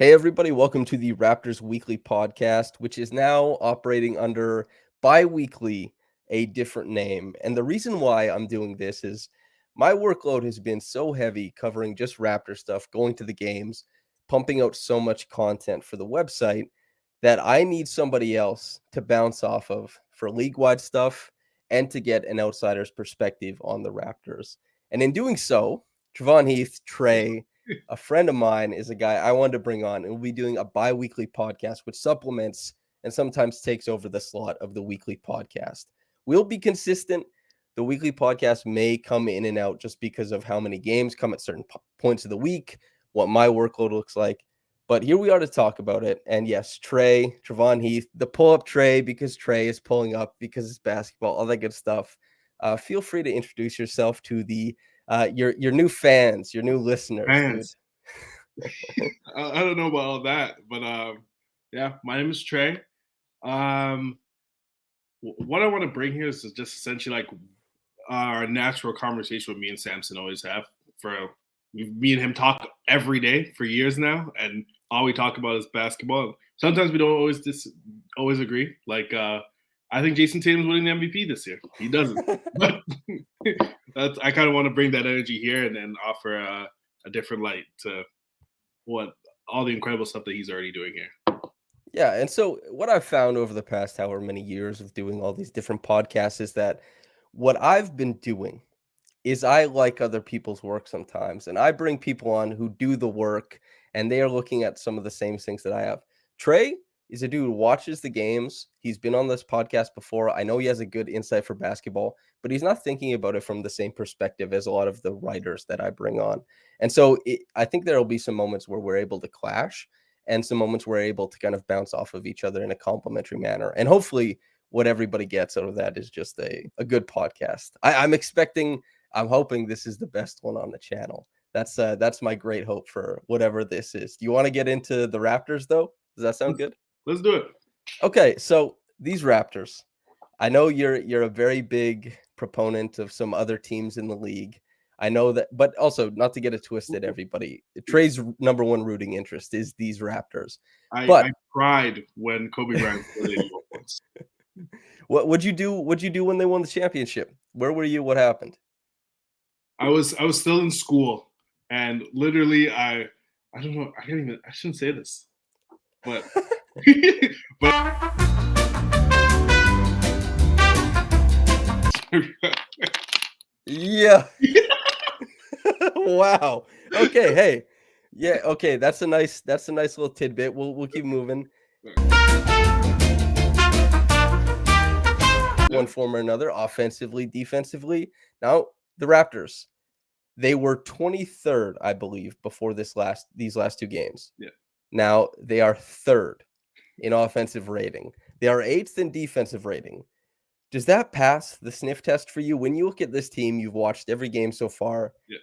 Hey, everybody, welcome to the Raptors Weekly Podcast, which is now operating under bi-weekly, a different name. And the reason why I'm doing this is my workload has been so heavy covering just Raptor stuff, going to the games, pumping out so much content for the website that I need somebody else to bounce off of for league-wide stuff and to get an outsider's perspective on the Raptors. And in doing so, Trevon Heath, Tre, a friend of mine is a guy I wanted to bring on, and we'll be doing a bi-weekly podcast, which supplements and sometimes takes over the slot of the weekly podcast. We'll be consistent. The weekly podcast may come in and out just because of how many games come at certain points of the week, what my workload looks like. But here we are to talk about it. And yes, Trevon Heath, the Pull-up Tre, because Tre is pulling up, because it's basketball, all that good stuff. Feel free to introduce yourself to the your new fans, your new listeners, dude. I don't know about all that, but yeah, my name is Tre. What I want to bring here is just essentially like our natural conversation with me and Samson always have. Me and him talk every day for years now, and all we talk about is basketball. Sometimes we don't always agree. Like I think Jason Tatum's winning the MVP this year. He doesn't, but I kind of want to bring that energy here and then offer a different light to what all the incredible stuff that he's already doing here. Yeah, and so what I've found over the past however many years of doing all these different podcasts is that what I've been doing is I like other people's work sometimes, and I bring people on who do the work, and they are looking at some of the same things that I have. Tre is a dude who watches the games. He's been on this podcast before. I know he has a good insight for basketball, but he's not thinking about it from the same perspective as a lot of the writers that I bring on. And so I think there will be some moments where we're able to clash and some moments where we're able to kind of bounce off of each other in a complimentary manner. And hopefully what everybody gets out of that is just a good podcast. I'm hoping this is the best one on the channel. That's my great hope for whatever this is. Do you want to get into the Raptors though? Does that sound good? Let's do it. Okay, so these Raptors, I know you're a very big proponent of some other teams in the league. I know that, but also not to get it twisted, everybody. Tre's number one rooting interest is these Raptors. I cried when Kobe Bryant played. What would you do? What'd you do when they won the championship? Where were you? What happened? I was still in school, and literally I don't know. I shouldn't say this, but yeah. Wow. Okay. Hey. Yeah. Okay. That's a nice little tidbit. We'll keep moving. One form or another, offensively, defensively. Now the Raptors, they were 23rd, I believe, before these last two games. Yeah. Now they are third in offensive rating. They are eighth in defensive rating. Does that pass the sniff test for you? When you look at this team, you've watched every game so far. Yeah.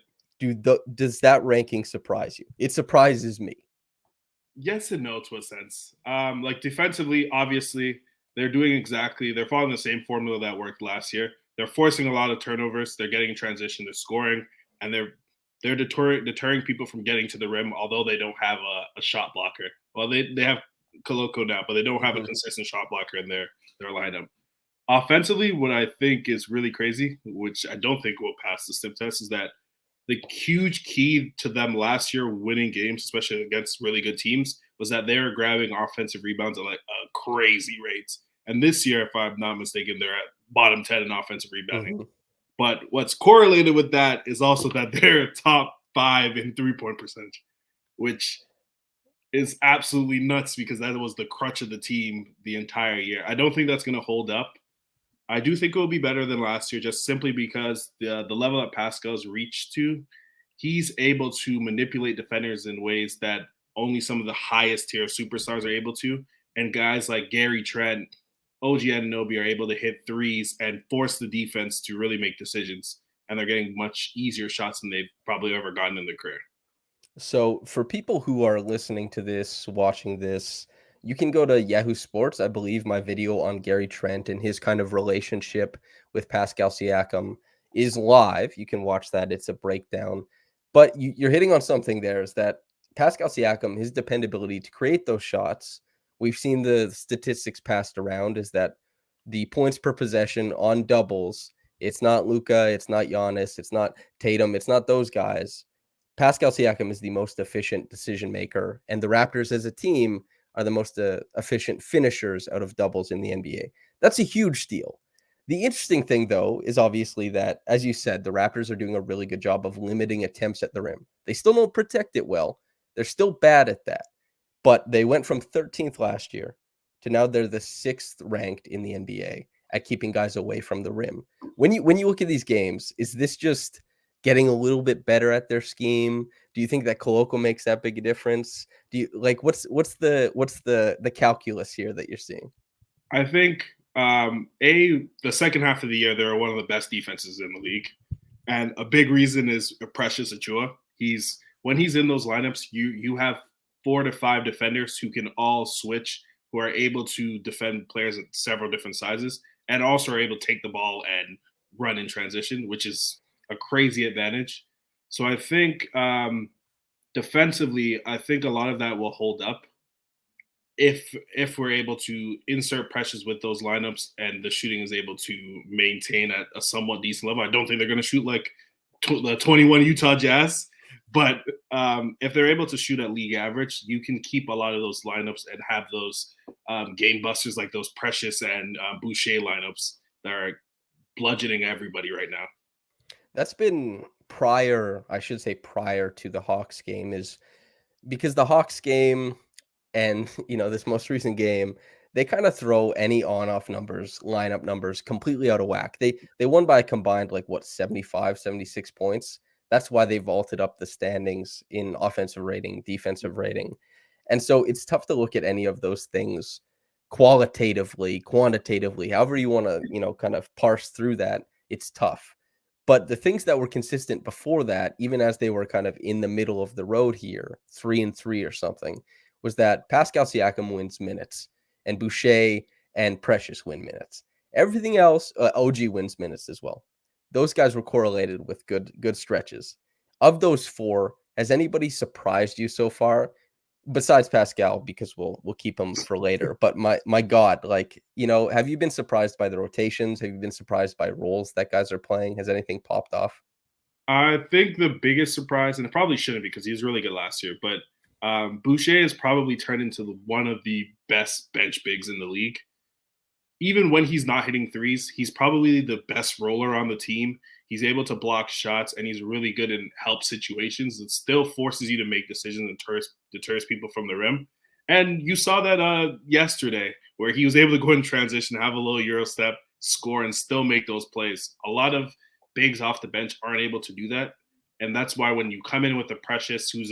Does that ranking surprise you? It surprises me. Yes and no to a sense. Like defensively, obviously, they're following the same formula that worked last year. They're forcing a lot of turnovers. They're getting in transition. They're scoring, and they're deterring people from getting to the rim. Although they don't have a shot blocker. Well, they have Koloko now, but they don't have a consistent shot blocker in their lineup. Offensively, what I think is really crazy, which I don't think will pass the sniff test, is that the huge key to them last year winning games, especially against really good teams, was that they were grabbing offensive rebounds at like a crazy rates. And this year, if I'm not mistaken, they're at bottom 10 in offensive rebounding. Mm-hmm. But what's correlated with that is also that they're top 5 in three-point percentage, which is absolutely nuts because that was the crutch of the team the entire year. I don't think that's going to hold up. I do think it will be better than last year just simply because the level that Pascal's reached to, he's able to manipulate defenders in ways that only some of the highest tier superstars are able to. And guys like Gary Trent, OG Anunoby are able to hit threes and force the defense to really make decisions. And they're getting much easier shots than they've probably ever gotten in their career. So for people who are listening to this, watching this, you can go to Yahoo Sports. I believe my video on Gary Trent and his kind of relationship with Pascal Siakam is live. You can watch that. It's a breakdown. But you're hitting on something there, is that Pascal Siakam, his dependability to create those shots, we've seen the statistics passed around, is that the points per possession on doubles, it's not Luka, it's not Giannis, it's not Tatum, it's not those guys. Pascal Siakam is the most efficient decision maker, and the Raptors as a team are the most efficient finishers out of doubles in the NBA. That's a huge deal. The interesting thing, though, is obviously that, as you said, the Raptors are doing a really good job of limiting attempts at the rim. They still don't protect it well. They're still bad at that. But they went from 13th last year to now they're the 6th ranked in the NBA at keeping guys away from the rim. When you look at these games, is this just getting a little bit better at their scheme? Do you think that Koloko makes that big a difference? Do you like what's the calculus here that you're seeing? I think the second half of the year they're one of the best defenses in the league, and a big reason is Precious Achiuwa. When he's in those lineups, you have 4 to 5 defenders who can all switch, who are able to defend players at several different sizes, and also are able to take the ball and run in transition, which is a crazy advantage. So I think defensively, I think a lot of that will hold up if we're able to insert Precious with those lineups and the shooting is able to maintain at a somewhat decent level. I don't think they're going to shoot like the 21 Utah Jazz, but if they're able to shoot at league average, you can keep a lot of those lineups and have those game busters like those Precious and Boucher lineups that are bludgeoning everybody right now. That's been prior to the Hawks game, is because the Hawks game and this most recent game, they kind of throw any on-off numbers, lineup numbers completely out of whack. They won by a combined 75, 76 points. That's why they vaulted up the standings in offensive rating, defensive rating. And so it's tough to look at any of those things qualitatively, quantitatively, however you want to, kind of parse through that. It's tough. But the things that were consistent before that, even as they were kind of in the middle of the road here, 3-3 or something, was that Pascal Siakam wins minutes and Boucher and Precious win minutes. Everything else, OG wins minutes as well. Those guys were correlated with good stretches. Of those 4, has anybody surprised you so far? Besides Pascal, because we'll keep him for later. But my God, have you been surprised by the rotations? Have you been surprised by roles that guys are playing? Has anything popped off? I think the biggest surprise, and it probably shouldn't because he was really good last year, but Boucher has probably turned into one of the best bench bigs in the league. Even when he's not hitting threes, he's probably the best roller on the team. He's able to block shots, and he's really good in help situations. It still forces you to make decisions and deters people from the rim. And you saw that yesterday, where he was able to go in transition, have a little Euro step, score, and still make those plays. A lot of bigs off the bench aren't able to do that. And that's why when you come in with the Precious, who's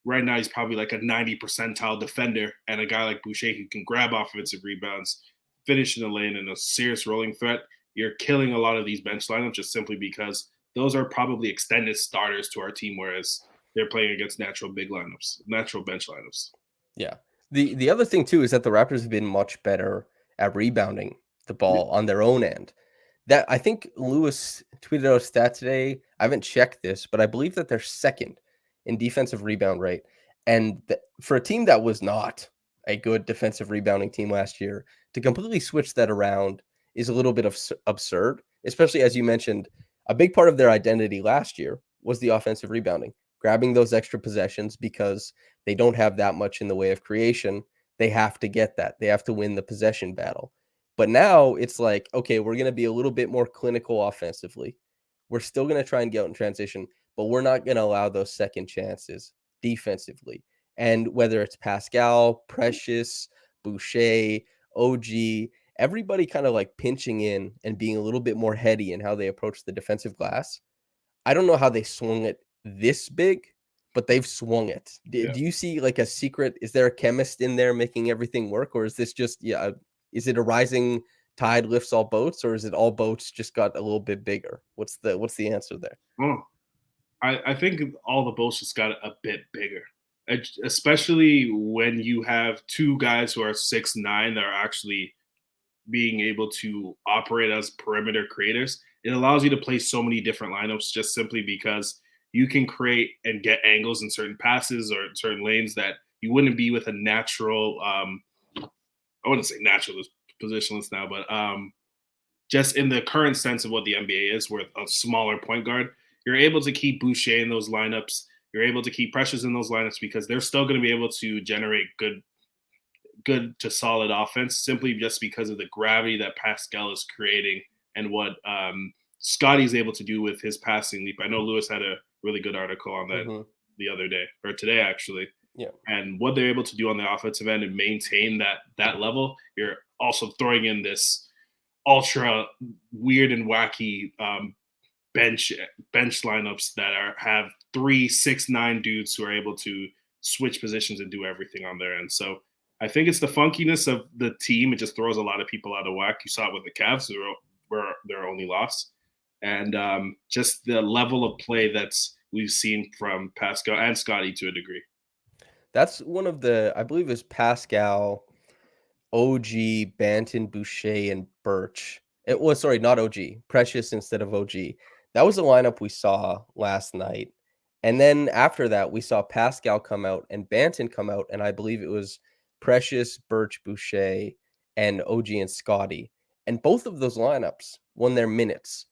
right now he's probably like a 90 percentile defender, and a guy like Boucher who can grab offensive rebounds, finish in the lane, and a serious rolling threat, you're killing a lot of these bench lineups just simply because those are probably extended starters to our team, whereas they're playing against natural bench lineups. Yeah. The other thing too is that the Raptors have been much better at rebounding the ball on their own end. That I think Lewis tweeted out a stat today. I haven't checked this, but I believe that they're second in defensive rebound rate. And for a team that was not a good defensive rebounding team last year, to completely switch that around is a little bit of absurd, especially as you mentioned, a big part of their identity last year was the offensive rebounding, grabbing those extra possessions because they don't have that much in the way of creation. They have to get that. They have to win the possession battle. But now it's like, okay, we're going to be a little bit more clinical offensively. We're still going to try and get out in transition, but we're not going to allow those second chances defensively. And whether it's Pascal, Precious, Boucher, OG, everybody kind of like pinching in and being a little bit more heady in how they approach the defensive glass. I don't know how they swung it this big, but they've swung it. Do you see like a secret? Is there a chemist in there making everything work? Or is this just, is it a rising tide lifts all boats, or is it all boats just got a little bit bigger? What's the answer there? Oh, I think all the boats just got a bit bigger, especially when you have 2 guys who are 6'9" that are actually being able to operate as perimeter creators. It allows you to play so many different lineups just simply because you can create and get angles in certain passes or certain lanes that you wouldn't be with a natural. I wouldn't say natural, positionless now, but just in the current sense of what the NBA is, with a smaller point guard, you're able to keep Boucher in those lineups. You're able to keep Precious in those lineups because they're still going to be able to generate good to solid offense simply just because of the gravity that Pascal is creating and what Scottie's able to do with his passing leap. I know Lewis had a really good article on that the other day, or today actually. Yeah. And what they're able to do on the offensive end and maintain that level. You're also throwing in this ultra weird and wacky bench lineups that have 3, 6, 9 dudes who are able to switch positions and do everything on their end. So I think it's the funkiness of the team. It just throws a lot of people out of whack. You saw it with the Cavs, who were their only loss, and just the level of play that's we've seen from Pascal and Scottie to a degree. That's one of the, I believe it was Pascal, OG, Banton, Boucher, and Birch. It was, sorry, not OG, Precious instead of OG. That was the lineup we saw last night. And then after that, we saw Pascal come out and Banton come out, and I believe it was Precious, Birch, Boucher, and OG and Scottie. And both of those lineups won their minutes.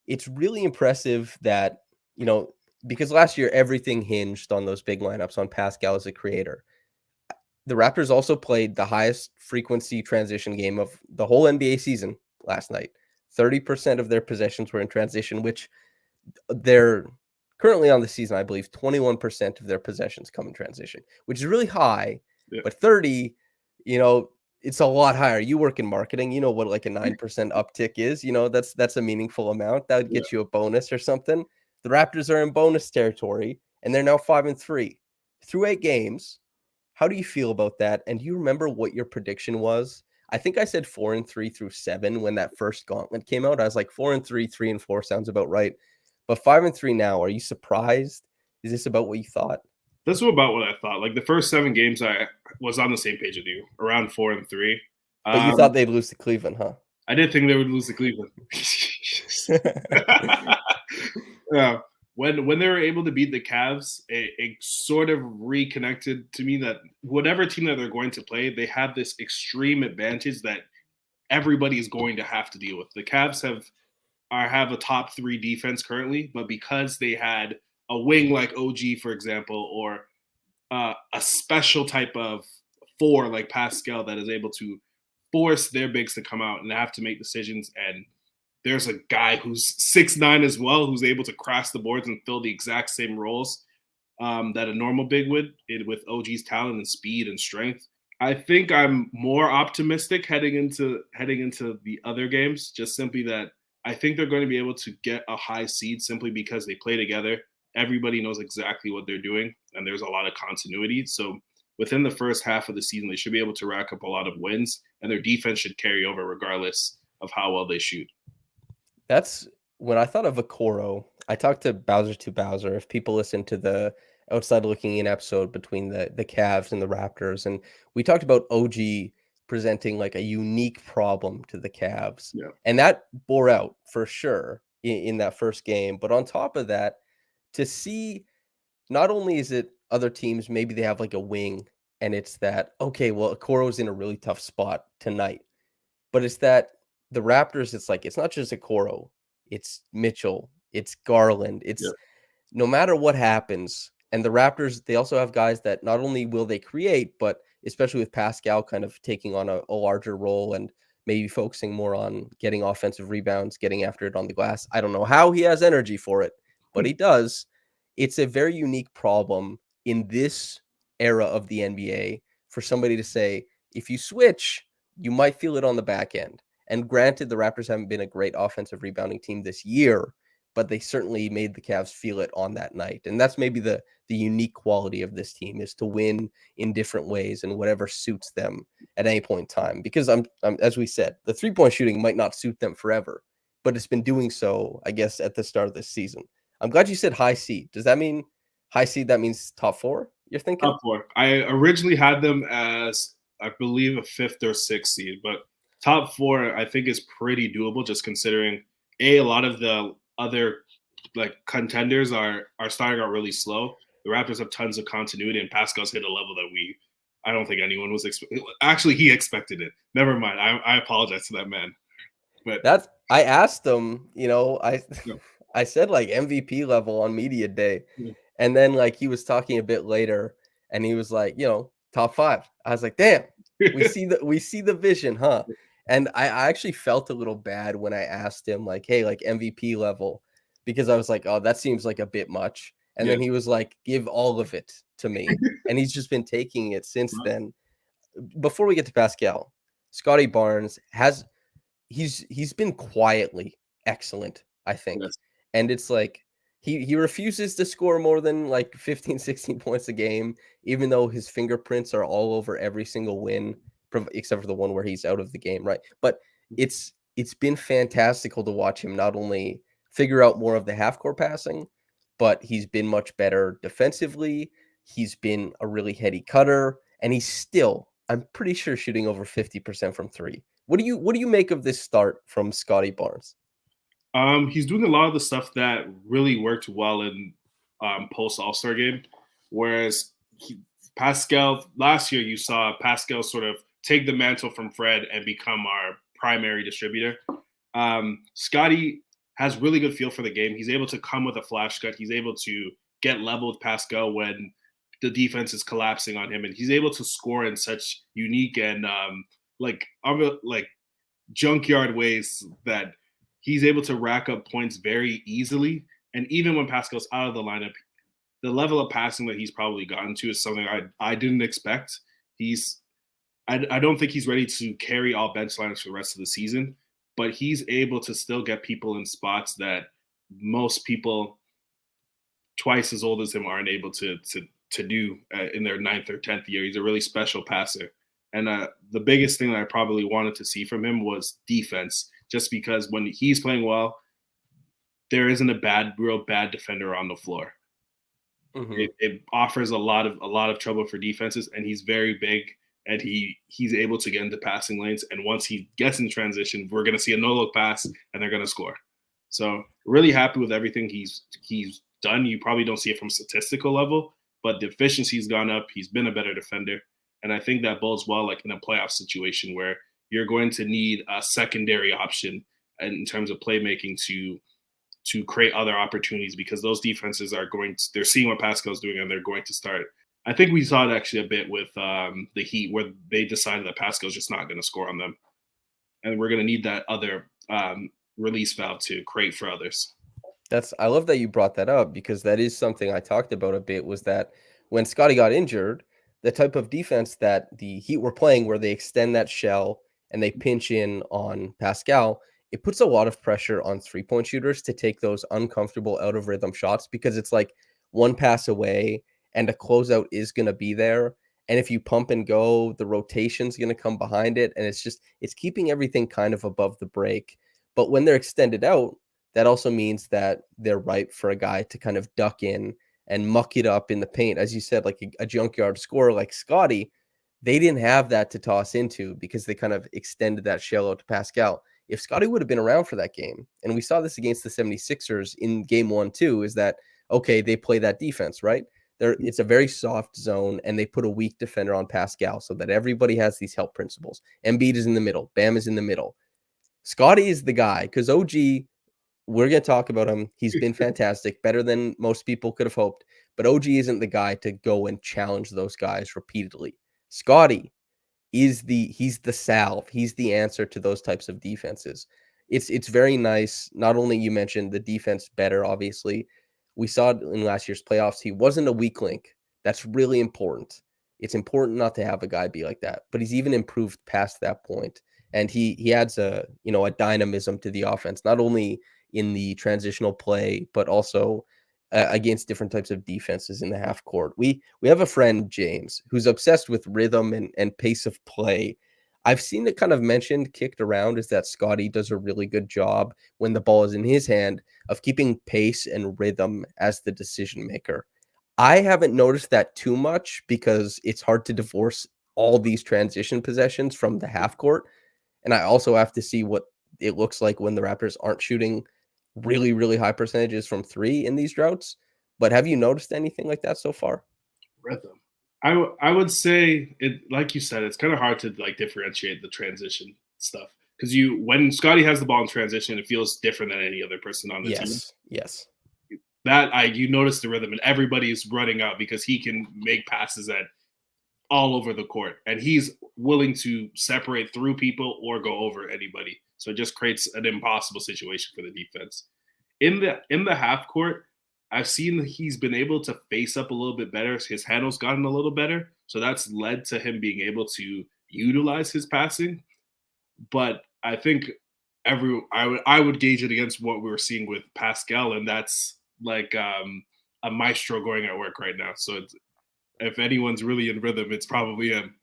It's really impressive that, because last year everything hinged on those big lineups, on Pascal as a creator. The Raptors also played the highest frequency transition game of the whole NBA season last night. 30% of their possessions were in transition, which they're currently on the season, I believe 21% of their possessions come in transition, which is really high. Yeah. But 30, it's a lot higher. You work in marketing, you know what like a 9% uptick is. That's a meaningful amount. That would get you a bonus or something. The Raptors are in bonus territory, and they're now 5-3 through 8 games. How do you feel about that? And do you remember what your prediction was? I think I said 4-3 through 7 when that first gauntlet came out. I was like 4-3, 3-4 sounds about right. But 5-3 now. Are you surprised? Is this about what you thought? This was about what I thought. Like the first 7 games, I was on the same page with you, around 4-3. But you thought they'd lose to Cleveland, huh? I did think they would lose to Cleveland. When they were able to beat the Cavs, it sort of reconnected to me that whatever team that they're going to play, they have this extreme advantage that everybody is going to have to deal with. The Cavs have a top 3 defense currently, but because they had a wing like OG, for example, or a special type of 4 like Pascal that is able to force their bigs to come out and have to make decisions. And there's a guy who's 6'9" as well, who's able to cross the boards and fill the exact same roles that a normal big would, with OG's talent and speed and strength. I think I'm more optimistic heading into the other games, just simply that I think they're going to be able to get a high seed simply because they play together. Everybody knows exactly what they're doing, and there's a lot of continuity. So within the first half of the season, they should be able to rack up a lot of wins, and their defense should carry over regardless of how well they shoot. That's when I thought of Okoro. I talked to Bowser to Bowser. If people listen to the outside looking in episode between the Cavs and the Raptors, and we talked about OG presenting like a unique problem to the Cavs. Yeah. And that bore out for sure in that first game. But on top of that, to see not only is it other teams, maybe they have like a wing and it's that, okay, well, Okoro's in a really tough spot tonight. But it's that the Raptors, it's like, it's not just Okoro, it's Mitchell, it's Garland, it's no matter what happens. And the Raptors, they also have guys that not only will they create, but especially with Pascal kind of taking on a larger role and maybe focusing more on getting offensive rebounds, getting after it on the glass. I don't know how he has energy for it, but he does. It's a very unique problem in this era of the NBA for somebody to say, if you switch, you might feel it on the back end. And granted, the Raptors haven't been a great offensive rebounding team this year, but they certainly made the Cavs feel it on that night. And that's maybe the unique quality of this team, is to win in different ways and whatever suits them at any point in time. Because I'm as we said, the 3-point shooting might not suit them forever, but it's been doing so, I guess, at the start of this season. I'm glad you said high seed. Does that mean high seed? That means top 4, you're thinking? Top 4. I originally had them as, I believe, a 5th or 6th seed, but top 4, I think, is pretty doable, just considering a lot of the other like contenders are starting out really slow. The Raptors have tons of continuity, and Pascal's hit a level that I don't think anyone was actually he expected it. Never mind. I apologize to that man. But I asked him, no. I said like MVP level on media day. Yeah. And then like he was talking a bit later and he was like, top 5. I was like, damn, we see the vision, huh? And I actually felt a little bad when I asked him like, hey, like MVP level, because I was like, oh, that seems like a bit much. And Yeah. then he was like, give all of it to me. And he's just been taking it since then. Before we get to Pascal, Scottie Barnes he's been quietly excellent, I think. Yes. And it's like he refuses to score more than like 15, 16 points a game, even though his fingerprints are all over every single win, except for the one where he's out of the game, right? But it's been fantastical to watch him not only figure out more of the half court passing, but he's been much better defensively. He's been a really heady cutter, and he's still, I'm pretty sure, shooting over 50% from 3. What do you make of this start from Scottie Barnes? He's doing a lot of the stuff that really worked well in post All-Star game, whereas Pascal last year you saw Pascal sort of take the mantle from Fred and become our primary distributor. Scottie has really good feel for the game. He's able to come with a flash cut. He's able to get level with Pascal when the defense is collapsing on him, and he's able to score in such unique and like junkyard ways that he's able to rack up points very easily. And even when Pascal's out of the lineup, the level of passing that he's probably gotten to is something I didn't expect. I don't think he's ready to carry all bench lineups for the rest of the season, but he's able to still get people in spots that most people twice as old as him aren't able to do in their 9th or 10th year. He's a really special passer. And the biggest thing that I probably wanted to see from him was defense, just because when he's playing well, there isn't a real bad defender on the floor. Mm-hmm. It offers a lot of trouble for defenses, and he's very big, and he's able to get into passing lanes. And once he gets in transition, we're going to see a no-look pass, and they're going to score. So really happy with everything he's done. You probably don't see it from statistical level, but the efficiency's gone up. He's been a better defender. And I think that bodes well, like in a playoff situation where you're going to need a secondary option in terms of playmaking to create other opportunities, because those defenses they're seeing what Pascal's doing and they're going to start. I think we saw it actually a bit with the Heat, where they decided that Pascal's just not going to score on them. And we're going to need that other release valve to create for others. I love that you brought that up, because that is something I talked about a bit, was that when Scottie got injured, the type of defense that the Heat were playing, where they extend that shell and they pinch in on Pascal, it puts a lot of pressure on 3-point shooters to take those uncomfortable out of rhythm shots, because it's like one pass away and a closeout is going to be there. And if you pump and go, the rotation's going to come behind it. And it's keeping everything kind of above the break. But when they're extended out, that also means that they're ripe for a guy to kind of duck in and muck it up in the paint. As you said, like a junkyard scorer like Scottie, they didn't have that to toss into because they kind of extended that shell out to Pascal. If Scottie would have been around for that game, and we saw this against the 76ers in game 1 too, is that, okay, they play that defense, right? It's a very soft zone, and they put a weak defender on Pascal so that everybody has these help principles. Embiid is in the middle. Bam is in the middle. Scottie is the guy, because OG, we're going to talk about him. He's been fantastic, better than most people could have hoped. But OG isn't the guy to go and challenge those guys repeatedly. Scottie he's the salve. He's the answer to those types of defenses. It's very nice. Not only you mentioned the defense better, obviously. We saw it in last year's playoffs. He wasn't a weak link. That's really important. It's important not to have a guy be like that. But he's even improved past that point. And he adds a dynamism to the offense, not only in the transitional play, but also against different types of defenses in the half court. We have a friend, James, who's obsessed with rhythm and pace of play. I've seen it kind of mentioned, kicked around, is that Scottie does a really good job when the ball is in his hand of keeping pace and rhythm as the decision maker. I haven't noticed that too much because it's hard to divorce all these transition possessions from the half court. And I also have to see what it looks like when the Raptors aren't shooting really, really high percentages from three in these droughts. But have you noticed anything like that so far? Rhythm. I would say it, like you said, it's kind of hard to like differentiate the transition stuff because when Scottie has the ball in transition, it feels different than any other person on the team. Yes. That you notice the rhythm, and everybody is running out because he can make passes at all over the court, and he's willing to separate through people or go over anybody. So it just creates an impossible situation for the defense. In the half court, I've seen that he's been able to face up a little bit better. His handle's gotten a little better, so that's led to him being able to utilize his passing. But I think I would gauge it against what we were seeing with Pascal, and that's like a maestro going at work right now. So if anyone's really in rhythm, it's probably him.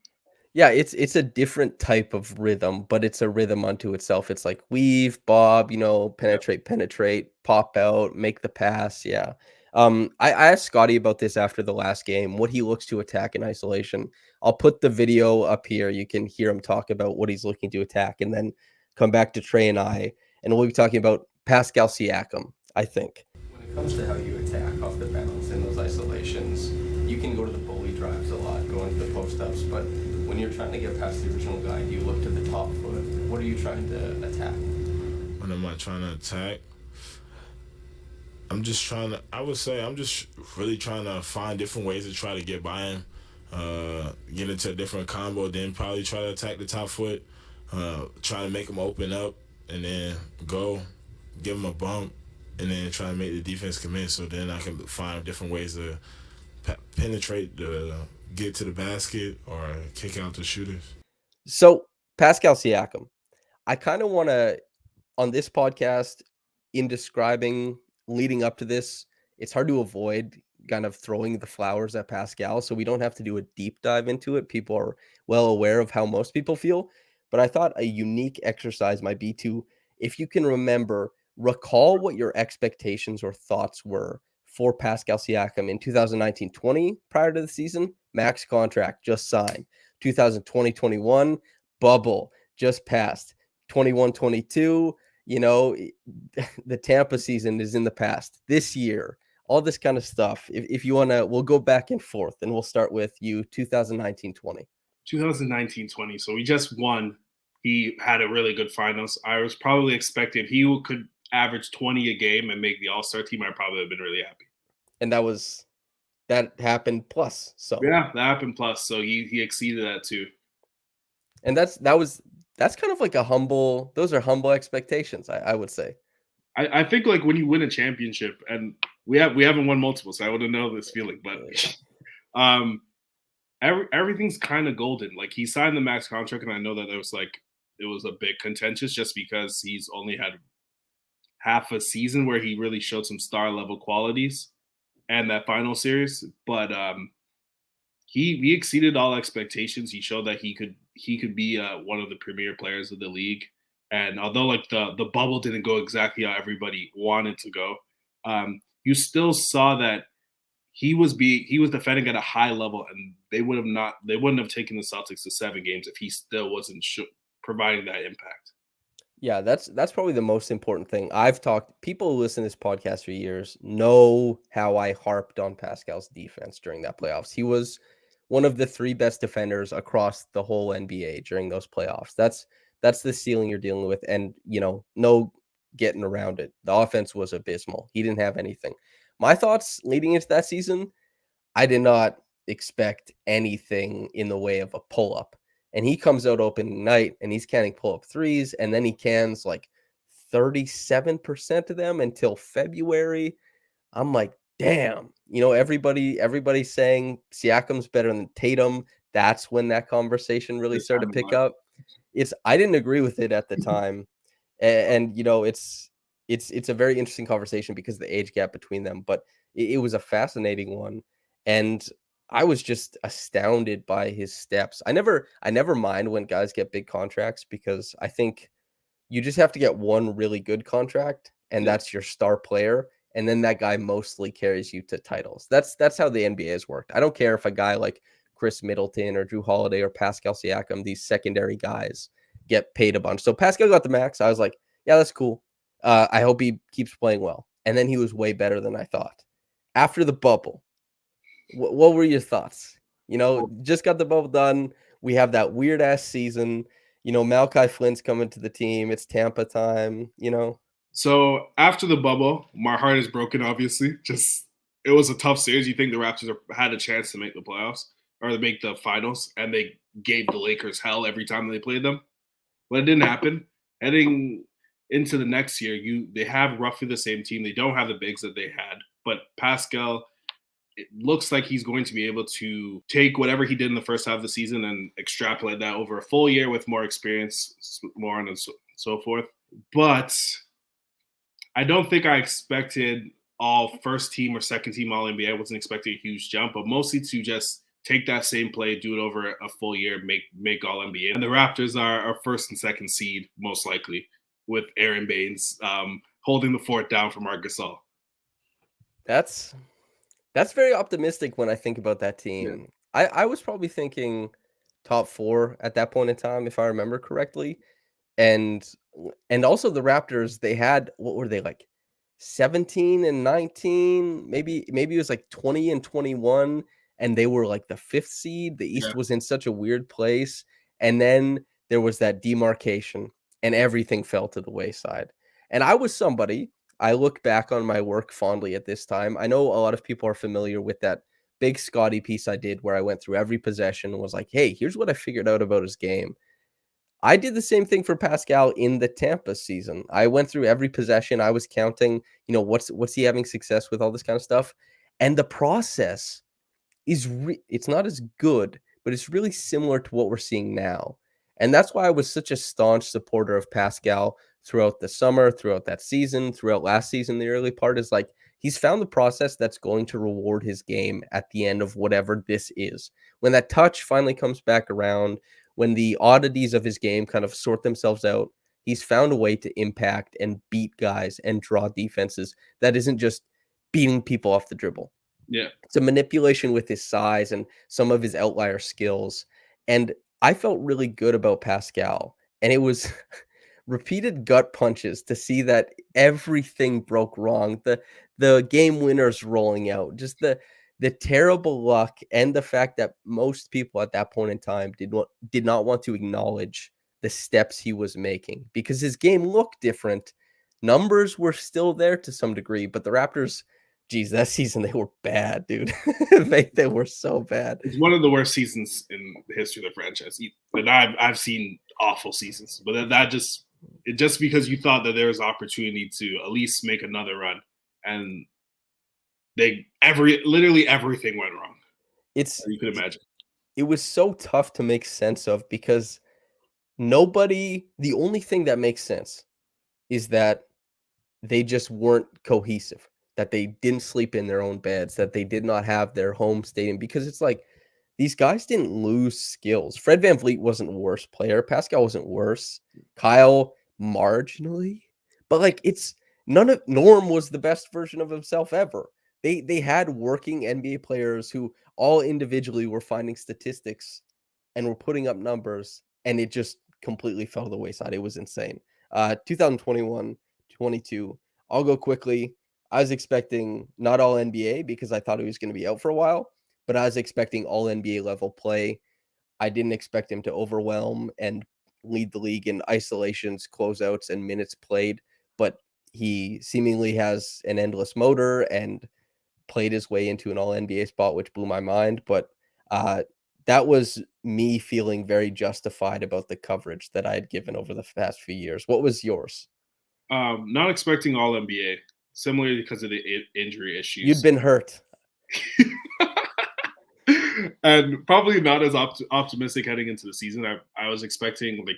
Yeah, it's a different type of rhythm, but it's a rhythm unto itself. It's like weave, bob, penetrate, pop out, make the pass. Yeah. I asked Scottie about this after the last game, what he looks to attack in isolation. I'll put the video up here. You can hear him talk about what he's looking to attack, and then come back to Tre and I, and we'll be talking about Pascal Siakam, I think. When it comes to how you attack off the bounce in those isolations, you can go to the bully drives a lot, going to the post-ups, but when you're trying to get past the original guy, you look to the top foot. What are you trying to attack? When am I trying to attack? I'm just really trying to find different ways to try to get by him. Get into a different combo, then probably try to attack the top foot. Try to make him open up, and then go, give him a bump, and then try to make the defense commit. So then I can find different ways to penetrate, get to the basket, or kick out the shooters. So Pascal Siakam, I kind of want to, on this podcast, in describing leading up to this, it's hard to avoid kind of throwing the flowers at Pascal, so we don't have to do a deep dive into it. People are well aware of how most people feel, but I thought a unique exercise might be to, if you can remember, recall what your expectations or thoughts were for Pascal Siakam in 2019-20 prior to the season. Max contract just signed. 2020-21 bubble just passed. 21-22, the Tampa season is in the past. This year, all this kind of stuff. If you want to, we'll go back and forth, and we'll start with you, 2019-20. 2019-20. So we just won. He had a really good finals. I was probably expecting he could average 20 a game and make the All-Star team. I probably have been really happy. And that happened plus. So yeah, that happened plus. So he exceeded that too. And that's kind of like those are humble expectations, I would say. I think like when you win a championship, and we haven't won multiple, so I wouldn't know this feeling, but everything's kind of golden. Like he signed the max contract, and I know that it was a bit contentious just because he's only had half a season where he really showed some star level qualities and that final series, but he exceeded all expectations. He showed that he could be one of the premier players of the league. And although like the bubble didn't go exactly how everybody wanted to go, you still saw that he was defending at a high level, and they wouldn't have taken the Celtics to 7 games if he still wasn't providing that impact. Yeah, that's probably the most important thing. People who listen to this podcast for years know how I harped on Pascal's defense during that playoffs. He was one of the 3 best defenders across the whole NBA during those playoffs. That's the ceiling you're dealing with, and no getting around it. The offense was abysmal. He didn't have anything. My thoughts leading into that season, I did not expect anything in the way of a pull-up. And he comes out opening night and he's canning pull-up threes, and then he cans like 37% of them until February. I'm like, damn. Everybody's saying Siakam's better than Tatum. That's when that conversation really started to pick up. I didn't agree with it at the time. And it's a very interesting conversation because of the age gap between them, but it was a fascinating one. And I was just astounded by his steps. I never mind when guys get big contracts, because I think you just have to get one really good contract, and that's your star player, and then that guy mostly carries you to titles. That's how the NBA has worked. I don't care if a guy like Chris Middleton or Drew Holiday or Pascal Siakam, these secondary guys, get paid a bunch. So Pascal got the max. I was like, yeah, that's cool. I hope he keeps playing well. And then he was way better than I thought. After the bubble, what were your thoughts? Just got the bubble done. We have that weird ass season. Malachi Flynn's coming to the team. It's Tampa time. So after the bubble, my heart is broken. Obviously, it was a tough series. You think the Raptors had a chance to make the playoffs or to make the finals, and they gave the Lakers hell every time they played them, but it didn't happen. Heading into the next year, they have roughly the same team. They don't have the bigs that they had, but Pascal, it looks like he's going to be able to take whatever he did in the first half of the season and extrapolate that over a full year with more experience, more on and so forth. But I don't think I expected all first team or second team All NBA. I wasn't expecting a huge jump, but mostly to just take that same play, do it over a full year, make All NBA. And the Raptors are first and second seed, most likely, with Aaron Baines holding the fort down for Marc Gasol. That's very optimistic when I think about that team. Yeah. I was probably thinking top 4 at that point in time, if I remember correctly. And also the Raptors, they had, what were they, like 17 and 19? Maybe it was like 20 and 21, and they were like the 5th seed. The East was in such a weird place. And then there was that demarcation, and everything fell to the wayside. And I was somebody, I look back on my work fondly at this time. I know a lot of people are familiar with that big Scottie piece I did where I went through every possession and was like, hey, here's what I figured out about his game. I did the same thing for Pascal in the Tampa season. I went through every possession. I was counting, what's he having success with, all this kind of stuff. And the process is it's not as good, but it's really similar to what we're seeing now. And that's why I was such a staunch supporter of Pascal throughout the summer, throughout that season, throughout last season. The early part is like, he's found the process that's going to reward his game at the end of whatever this is. When that touch finally comes back around, when the oddities of his game kind of sort themselves out, he's found a way to impact and beat guys and draw defenses that isn't just beating people off the dribble. Yeah. It's a manipulation with his size and some of his outlier skills. And I felt really good about Pascal. And it was repeated gut punches to see that everything broke wrong. The game winners rolling out, just the terrible luck, and the fact that most people at that point in time did not want to acknowledge the steps he was making because his game looked different. Numbers were still there to some degree, but the Raptors, geez, that season they were bad, dude. they were so bad. It's one of the worst seasons in the history of the franchise. And I've seen awful seasons, but just because you thought that there was opportunity to at least make another run, and literally everything went wrong. You could imagine. It was so tough to make sense of because the only thing that makes sense is that they just weren't cohesive, that they didn't sleep in their own beds, that they did not have their home stadium, because it's like these guys didn't lose skills. Fred VanVleet wasn't a worse player. Pascal wasn't worse. Kyle marginally, but like Norm was the best version of himself ever. They had working NBA players who all individually were finding statistics and were putting up numbers, and it just completely fell to the wayside. It was insane. 2021, 22. I'll go quickly. I was expecting not all NBA because I thought he was going to be out for a while, but I was expecting all NBA level play. I didn't expect him to overwhelm and lead the league in isolations, closeouts, and minutes played, but he seemingly has an endless motor and played his way into an all NBA spot, which blew my mind. But that was me feeling very justified about the coverage that I had given over the past few years. What was yours? Not expecting all NBA, similarly because of the injury issues. You'd been hurt. And probably not as optimistic heading into the season. I was expecting like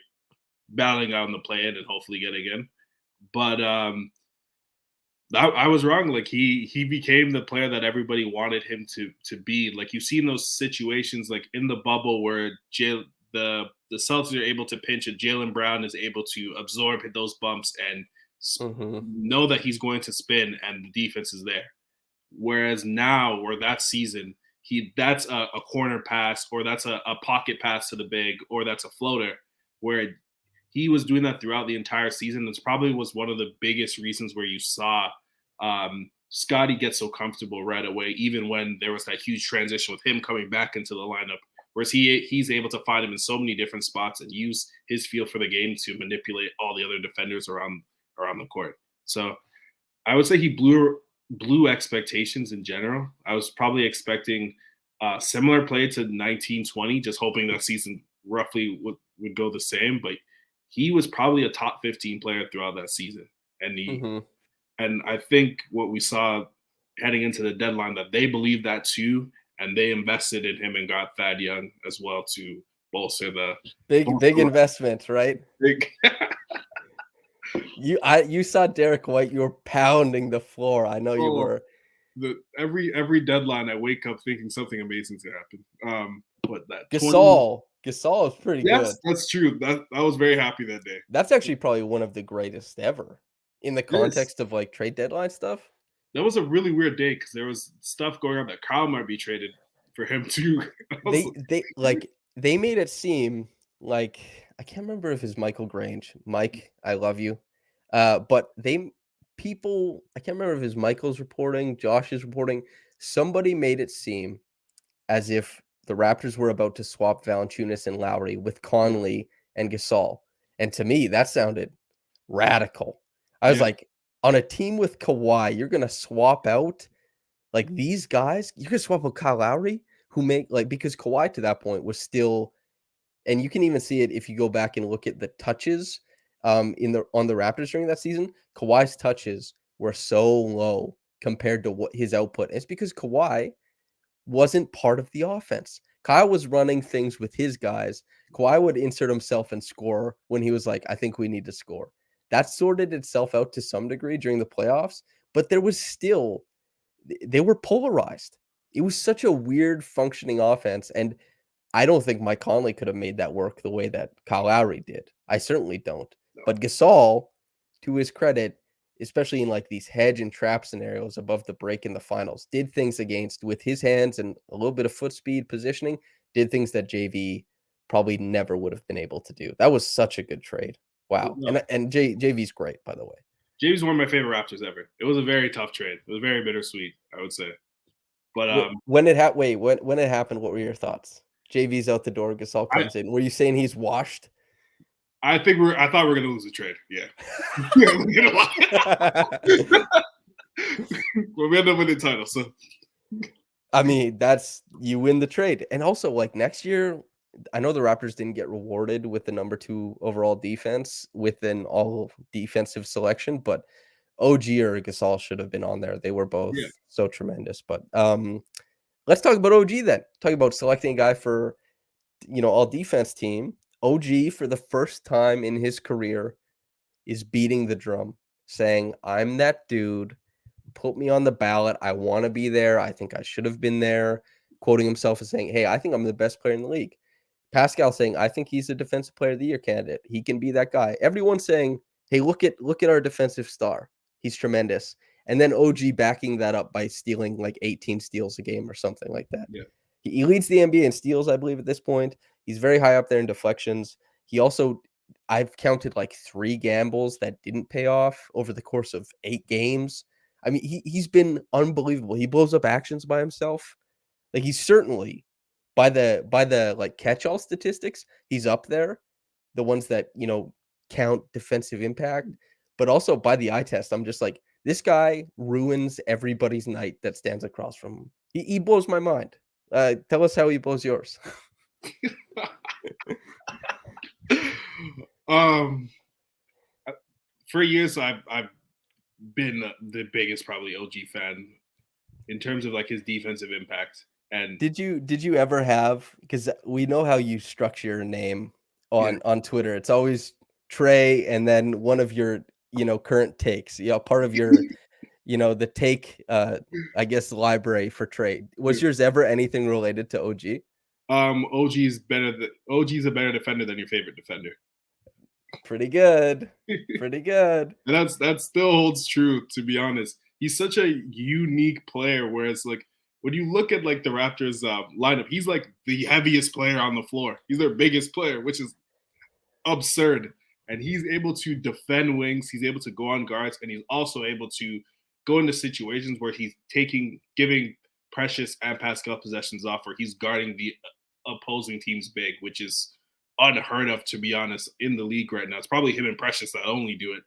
battling out in the play-in and hopefully getting in. But I was wrong. Like he became the player that everybody wanted him to be. Like you've seen those situations like in the bubble where the Celtics are able to pinch and Jaylen Brown is able to absorb those bumps and know that he's going to spin and the defense is there. Whereas now, or that season, that's a corner pass, or that's a pocket pass to the big, or that's a floater, where he was doing that throughout the entire season. This probably was one of the biggest reasons where you saw Scottie get so comfortable right away, even when there was that huge transition with him coming back into the lineup. Whereas he's able to find him in so many different spots and use his feel for the game to manipulate all the other defenders around the court. So I would say he blew expectations in general. I was probably expecting similar play to 19-20, just hoping that season roughly would go the same. But he was probably a top 15 player throughout that season. And and I think what we saw heading into the deadline, that they believed that too, and they invested in him and got Thad Young as well to bolster the big investment, right? Big. You saw Derek White. You were pounding the floor. I know you were. Every deadline, I wake up thinking something amazing's gonna happen. But that Gasol is pretty good. Yes, that's true. I was very happy that day. That's actually probably one of the greatest ever in the context of like trade deadline stuff. That was a really weird day because there was stuff going on that Kyle might be traded for him too. They made it seem like, I can't remember if it's Michael Grange. Mike, I love you. But I can't remember if it's Michael's reporting, Josh's reporting. Somebody made it seem as if the Raptors were about to swap Valanciunas and Lowry with Conley and Gasol. And to me, that sounded radical. I was like, on a team with Kawhi, you're going to swap out like these guys? You're going to swap out Kyle Lowry, because Kawhi to that point was still, and you can even see it if you go back and look at the touches on the Raptors during that season. Kawhi's touches were so low compared to what his output. It's because Kawhi wasn't part of the offense. Kyle was running things with his guys. Kawhi would insert himself and score when he was like, I think we need to score. That sorted itself out to some degree during the playoffs, but there was still, they were polarized. It was such a weird functioning offense, and I don't think Mike Conley could have made that work the way that Kyle Lowry did. I certainly don't. No. But Gasol, to his credit, especially in like these hedge and trap scenarios above the break in the finals, did things with his hands and a little bit of foot speed positioning, did things that JV probably never would have been able to do. That was such a good trade. Wow. No. And JV's great, by the way. JV's one of my favorite Raptors ever. It was a very tough trade. It was very bittersweet, I would say. But when it happened, what were your thoughts? JV's out the door, Gasol comes in. Were you saying he's washed? I thought we were gonna lose the trade. Yeah. Well, we end up winning the title, so I mean, you win the trade. And also, like, next year, I know the Raptors didn't get rewarded with the number 2 overall defense within all defensive selection, but OG or Gasol should have been on there. They were both so tremendous. But let's talk about OG then. Talk about selecting a guy for, all defense team. OG, for the first time in his career, is beating the drum, saying, I'm that dude. Put me on the ballot. I want to be there. I think I should have been there. Quoting himself as saying, hey, I think I'm the best player in the league. Pascal saying, I think he's a defensive player of the year candidate. He can be that guy. Everyone's saying, hey, look at our defensive star. He's tremendous. And then OG backing that up by stealing like 18 steals a game or something like that. Yeah. He leads the NBA in steals, I believe, at this point. He's very high up there in deflections. He also, I've counted like 3 gambles that didn't pay off over the course of 8 games. I mean, he's been unbelievable. He blows up actions by himself. Like, he's certainly, by the like catch-all statistics, he's up there. The ones that, count defensive impact. But also by the eye test, I'm just like, this guy ruins everybody's night that stands across from him. He blows my mind. Tell us how he blows yours. For years, I've been the biggest probably OG fan in terms of like his defensive impact. And did you ever have, because we know how you structure your name on Twitter, it's always Tre and then one of your current takes, part of your the take I guess library for Tre. Was yours ever anything related to OG? OG's a better defender than your favorite defender. Pretty good. And that still holds true, to be honest. He's such a unique player, whereas like when you look at like the Raptors lineup, he's like the heaviest player on the floor. He's their biggest player, which is absurd. and he's able to defend wings. He's able to go on guards, and he's also able to go into situations where he's giving Precious and Pascal possessions off, where he's guarding the opposing team's big, which is unheard of, to be honest, in the league right now. It's probably him and Precious that only do it,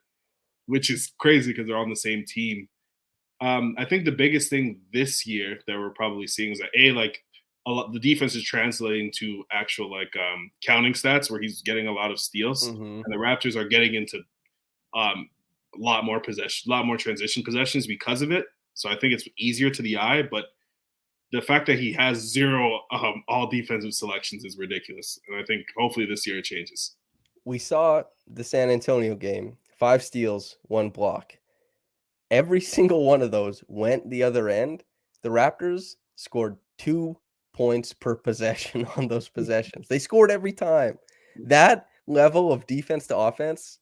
which is crazy because they're on the same team. I think the biggest thing this year that we're probably seeing is that the defense is translating to actual counting stats where he's getting a lot of steals, and the Raptors are getting into a lot more transition possessions because of it. So I think it's easier to the eye, but the fact that he has 0 all defensive selections is ridiculous. And I think hopefully this year it changes. We saw the San Antonio game, 5 steals, 1 block. Every single one of those went the other end. The Raptors scored 2 points per possession on those possessions. They scored every time. That level of defense to offense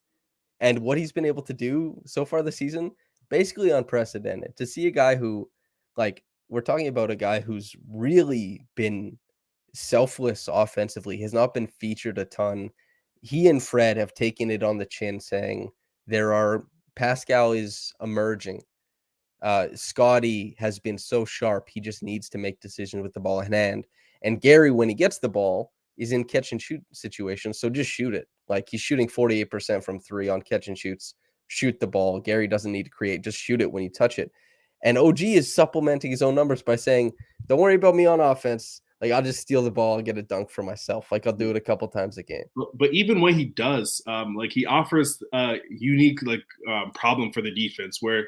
and what he's been able to do so far this season, basically unprecedented. To see a guy who, we're talking about a guy who's really been selfless offensively, has not been featured a ton. He and Fred have taken it on the chin, saying Pascal is emerging. Scottie has been so sharp. He just needs to make decisions with the ball in hand. And Gary, when he gets the ball, is in catch and shoot situations. So just shoot it. He's shooting 48% from 3 on catch and shoots. Shoot the ball. Gary doesn't need to create. Just shoot it when you touch it. And OG is supplementing his own numbers by saying, don't worry about me on offense. I'll just steal the ball and get a dunk for myself. I'll do it a couple times a game. But even when he does, he offers a unique problem for the defense where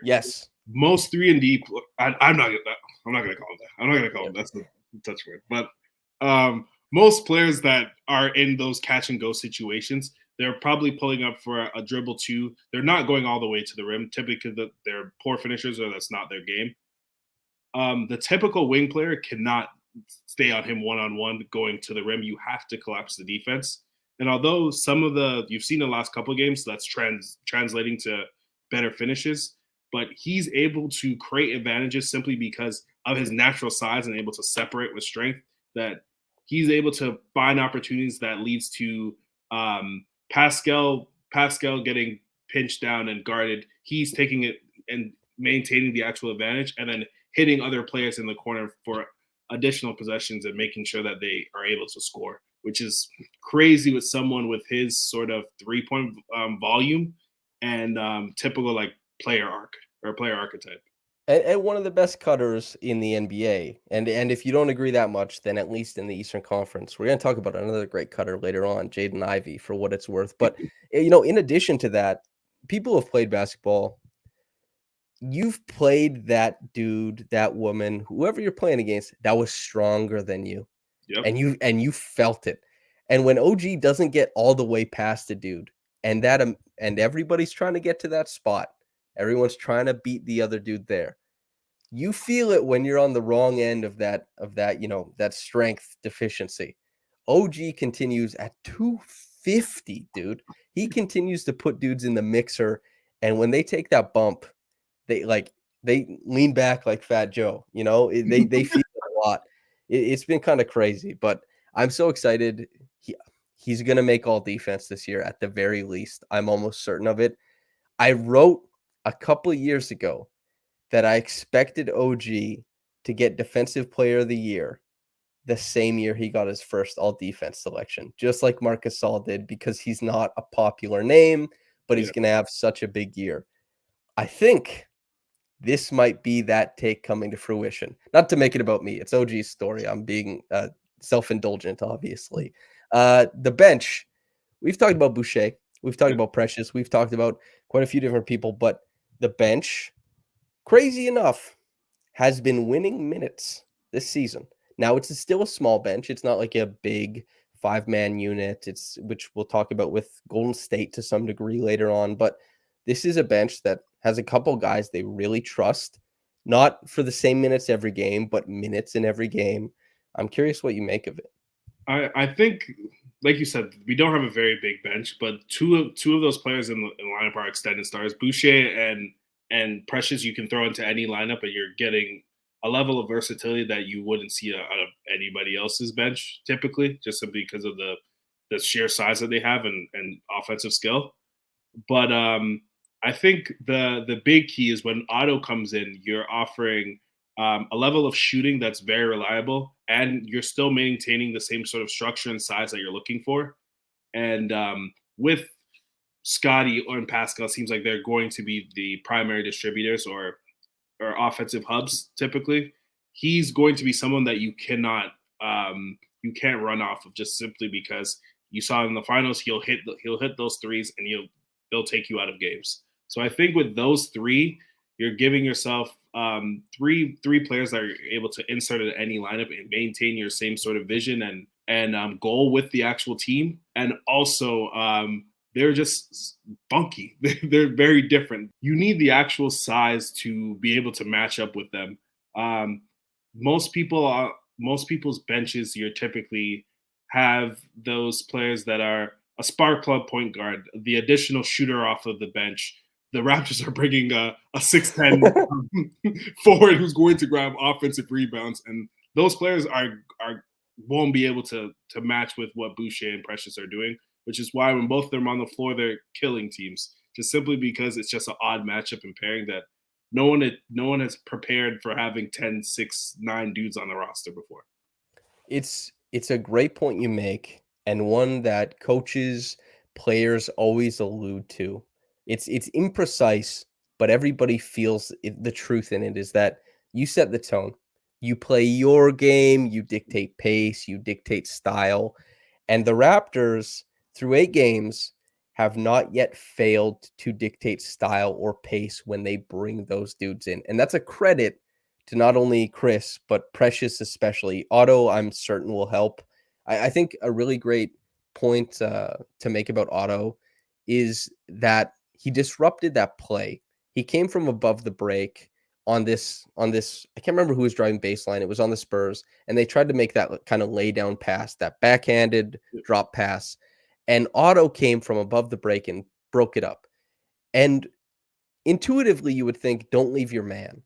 most 3 and D. I'm not gonna call him that. I'm not gonna call him that's the touch word. But most players that are in those catch and go situations, they're probably pulling up for a dribble 2. They're not going all the way to the rim. Typically, they're poor finishers or that's not their game. The typical wing player cannot stay on him one-on-one going to the rim. You have to collapse the defense. And although you've seen the last couple of games, that's translating to better finishes, but he's able to create advantages simply because of his natural size and able to separate with strength, that he's able to find opportunities that leads to Pascal getting pinched down and guarded. He's taking it and maintaining the actual advantage and then hitting other players in the corner for additional possessions and making sure that they are able to score, which is crazy with someone with his sort of 3-point volume and typical player archetype. And one of the best cutters in the NBA. And if you don't agree that much, then at least in the Eastern Conference, we're going to talk about another great cutter later on, Jaden Ivey, for what it's worth. But, in addition to that, people have played basketball. You've played that dude, that woman, whoever you're playing against, that was stronger than you. Yep. And you felt it. And when OG doesn't get all the way past the dude, and everybody's trying to get to that spot, everyone's trying to beat the other dude there. You feel it when you're on the wrong end of that, that strength deficiency. OG continues at 250, dude. He continues to put dudes in the mixer. And when they take that bump, they lean back like Fat Joe, they feel it a lot. It's been kind of crazy, but I'm so excited. He's going to make all defense this year at the very least. I'm almost certain of it. I wrote a couple of years ago that I expected OG to get Defensive Player of the Year the same year he got his first all defense selection, just like Marc Gasol did, because he's not a popular name, but he's going to have such a big year. I think this might be that take coming to fruition. Not to make it about me. It's OG's story. I'm being self-indulgent, obviously. The bench, we've talked about Boucher. We've talked about Precious. We've talked about quite a few different people, but the bench, crazy enough, has been winning minutes this season. Now, it's still a small bench. It's not like a big 5-man unit, which we'll talk about with Golden State to some degree later on, but this is a bench that has a couple guys they really trust, not for the same minutes every game, but minutes in every game. I'm curious what you make of it. I think, like you said, we don't have a very big bench, but two of those players in the lineup are extended stars. Boucher and Precious, you can throw into any lineup, and you're getting a level of versatility that you wouldn't see out of anybody else's bench typically, just simply because of the sheer size that they have and offensive skill. But I think the big key is when Otto comes in, you're offering a level of shooting that's very reliable, and you're still maintaining the same sort of structure and size that you're looking for. And with Scottie and Pascal, it seems like they're going to be the primary distributors or offensive hubs typically. He's going to be someone that you can't run off of just simply because you saw in the finals he'll hit those threes and they'll take you out of games. So I think with those three, you're giving yourself three players that are able to insert at any lineup and maintain your same sort of vision and goal with the actual team, and also they're just funky. They're very different. You need the actual size to be able to match up with them. Um, most people's benches, you typically have those players that are a spark plug point guard, the additional shooter off of the bench. The Raptors are bringing a 6'10" forward who's going to grab offensive rebounds, and those players are won't be able to match with what Boucher and Precious are doing, which is why when both of them are on the floor, they're killing teams, just simply because it's just an odd matchup and pairing that no one has prepared for having 10, 6, 9 dudes on the roster before. It's a great point you make, and one that coaches, players always allude to. It's imprecise, but everybody feels the truth in it is that you set the tone. You play your game, you dictate pace, you dictate style. And the Raptors, through 8 games, have not yet failed to dictate style or pace when they bring those dudes in. And that's a credit to not only Chris, but Precious especially. Otto, I'm certain, will help. I think a really great point to make about Otto is that he disrupted that play. He came from above the break on this. I can't remember who was driving baseline. It was on the Spurs, and they tried to make that kind of lay down pass, that backhanded drop pass. And Otto came from above the break and broke it up. And intuitively, you would think, don't leave your man.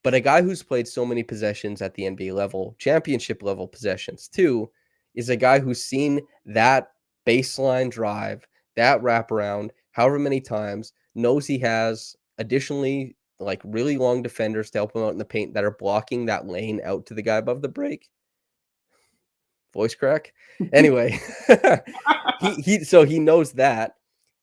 But a guy who's played so many possessions at the NBA level, championship level possessions too, is a guy who's seen that baseline drive, that wraparound, however many times, knows he has additionally like really long defenders to help him out in the paint that are blocking that lane out to the guy above the break. Voice crack. Anyway, so he knows that.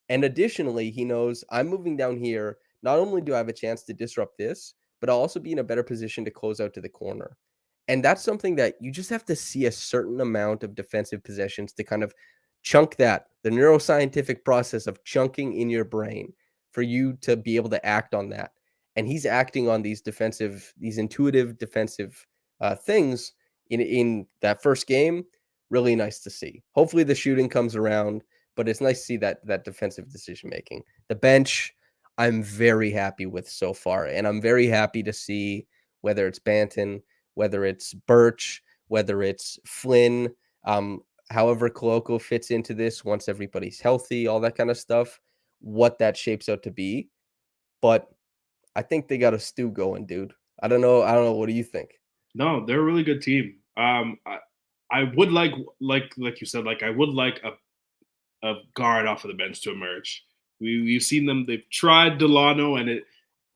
And additionally, he knows I'm moving down here. Not only do I have a chance to disrupt this, but I'll also be in a better position to close out to the corner. And that's something that you just have to see a certain amount of defensive possessions to kind of chunk that, the neuroscientific process of chunking in your brain for you to be able to act on that. And he's acting on these intuitive defensive things in that first game. Really nice to see. Hopefully the shooting comes around, but it's nice to see that defensive decision making. The bench, I'm very happy with so far, and I'm very happy to see whether it's Banton, whether it's Birch, whether it's Flynn, however Koloko fits into this once everybody's healthy, all that kind of stuff, what that shapes out to be. But I think they got a stew going, dude. I don't know. What do you think? No, they're a really good team. I would like you said, I would like a guard off of the bench to emerge. We've seen them. They've tried Delano, and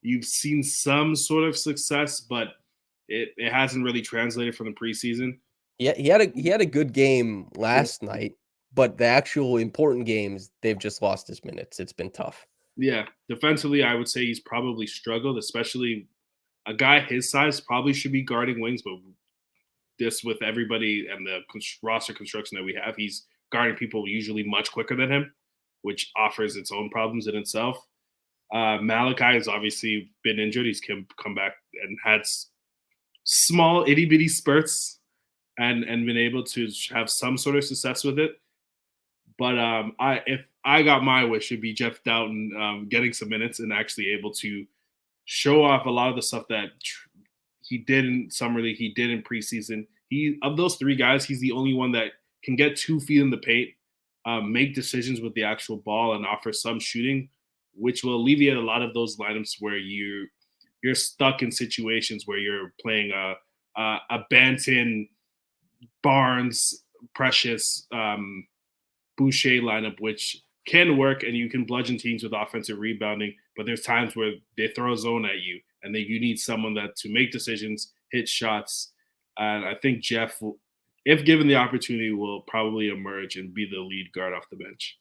you've seen some sort of success, but it hasn't really translated from the preseason. Yeah, he had a good game last night, but the actual important games, they've just lost his minutes. It's been tough. Yeah, defensively, I would say he's probably struggled, especially a guy his size probably should be guarding wings, but this with everybody and the roster construction that we have, he's guarding people usually much quicker than him, which offers its own problems in itself. Malachi has obviously been injured. He's come back and had small itty bitty spurts and been able to have some sort of success with it. But if I got my wish, it'd be Jeff Dowtin getting some minutes and actually able to show off a lot of the stuff that he did in summer league, he did in preseason. Of those 3 guys, he's the only one that can get 2 feet in the paint, make decisions with the actual ball, and offer some shooting, which will alleviate a lot of those lineups where you're stuck in situations where you're playing a Banton, Barnes, Precious, Boucher lineup, which can work, and you can bludgeon teams with offensive rebounding. But there's times where they throw a zone at you, and then you need someone that to make decisions, hit shots. And I think Jeff, if given the opportunity, will probably emerge and be the lead guard off the bench.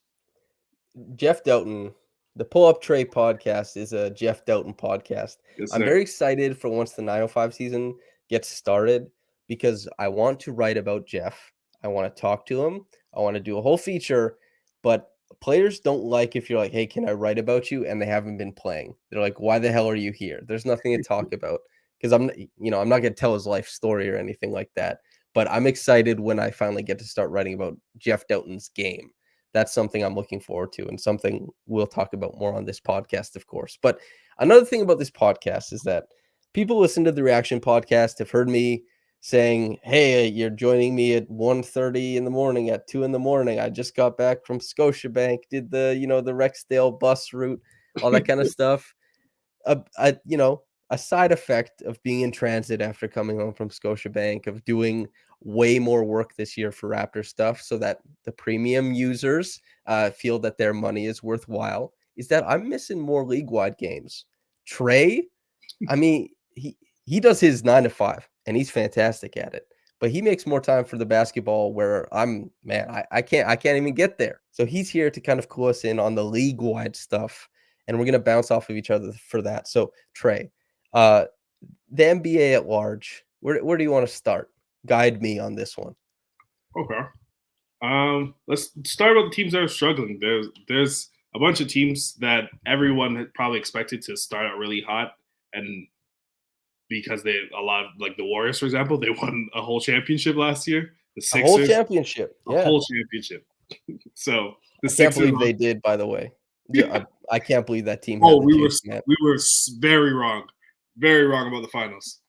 Jeff Dowtin, the Pull-up Tre podcast is a Jeff Dowtin podcast. Yes, I'm sir. very excited for once the 905 season gets started because I want to write about Jeff. I want to talk to him. I want to do a whole feature, but players don't like if you're like, hey, can I write about you? And they haven't been playing. They're like, why the hell are you here? There's nothing to talk about because I'm not going to tell his life story or anything like that. But I'm excited when I finally get to start writing about Jeff Dowtin's game. That's something I'm looking forward to and something we'll talk about more on this podcast, of course. But another thing about this podcast is that people listen to the Reaction podcast have heard me saying, hey, you're joining me at 1:30 in the morning, at 2 in the morning. I just got back from Scotiabank, did the Rexdale bus route, all that kind of stuff. A side effect of being in transit after coming home from Scotiabank, of doing way more work this year for Raptor stuff so that the premium users feel that their money is worthwhile, is that I'm missing more league-wide games. Tre, I mean, he does his 9 to 5 and he's fantastic at it, but he makes more time for the basketball where I can't even get there. So he's here to kind of clue us in on the league-wide stuff, and we're going to bounce off of each other for that. So Tre, the NBA at large, where do you want to start? Guide me on this one. Okay. Let's start with the teams that are struggling. There's a bunch of teams that everyone had probably expected to start out really hot, and because the Warriors, for example, they won a whole championship last year. The Sixers, a whole championship. A whole championship. So the I can't believe they did, by the way. Yeah. I can't believe that team. We were very wrong about the finals.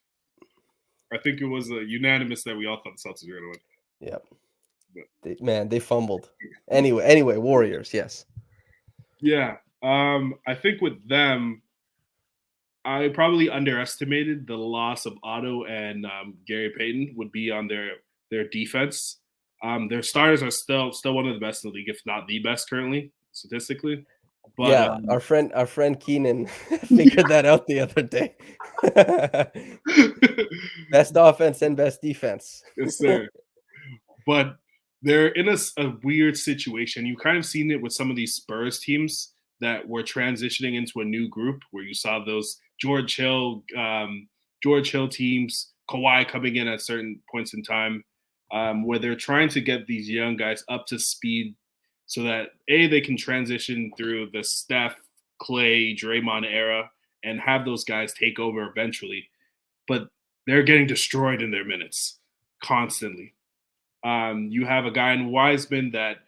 I think it was unanimous that we all thought the Celtics were going to win. Yeah. They fumbled. Anyway, Warriors, yes. Yeah. I think with them, I probably underestimated the loss of Otto and Gary Payton would be on their defense. Their starters are still one of the best in the league, if not the best currently, statistically. But, yeah, our friend Keenan figured that out the other day. Best offense and best defense. Yes, sir. But they're in a weird situation. You've kind of seen it with some of these Spurs teams that were transitioning into a new group, where you saw those George Hill teams, Kawhi coming in at certain points in time, where they're trying to get these young guys up to speed so that they can transition through the Steph, Clay, Draymond era and have those guys take over eventually. But they're getting destroyed in their minutes constantly. You have a guy in Wiseman that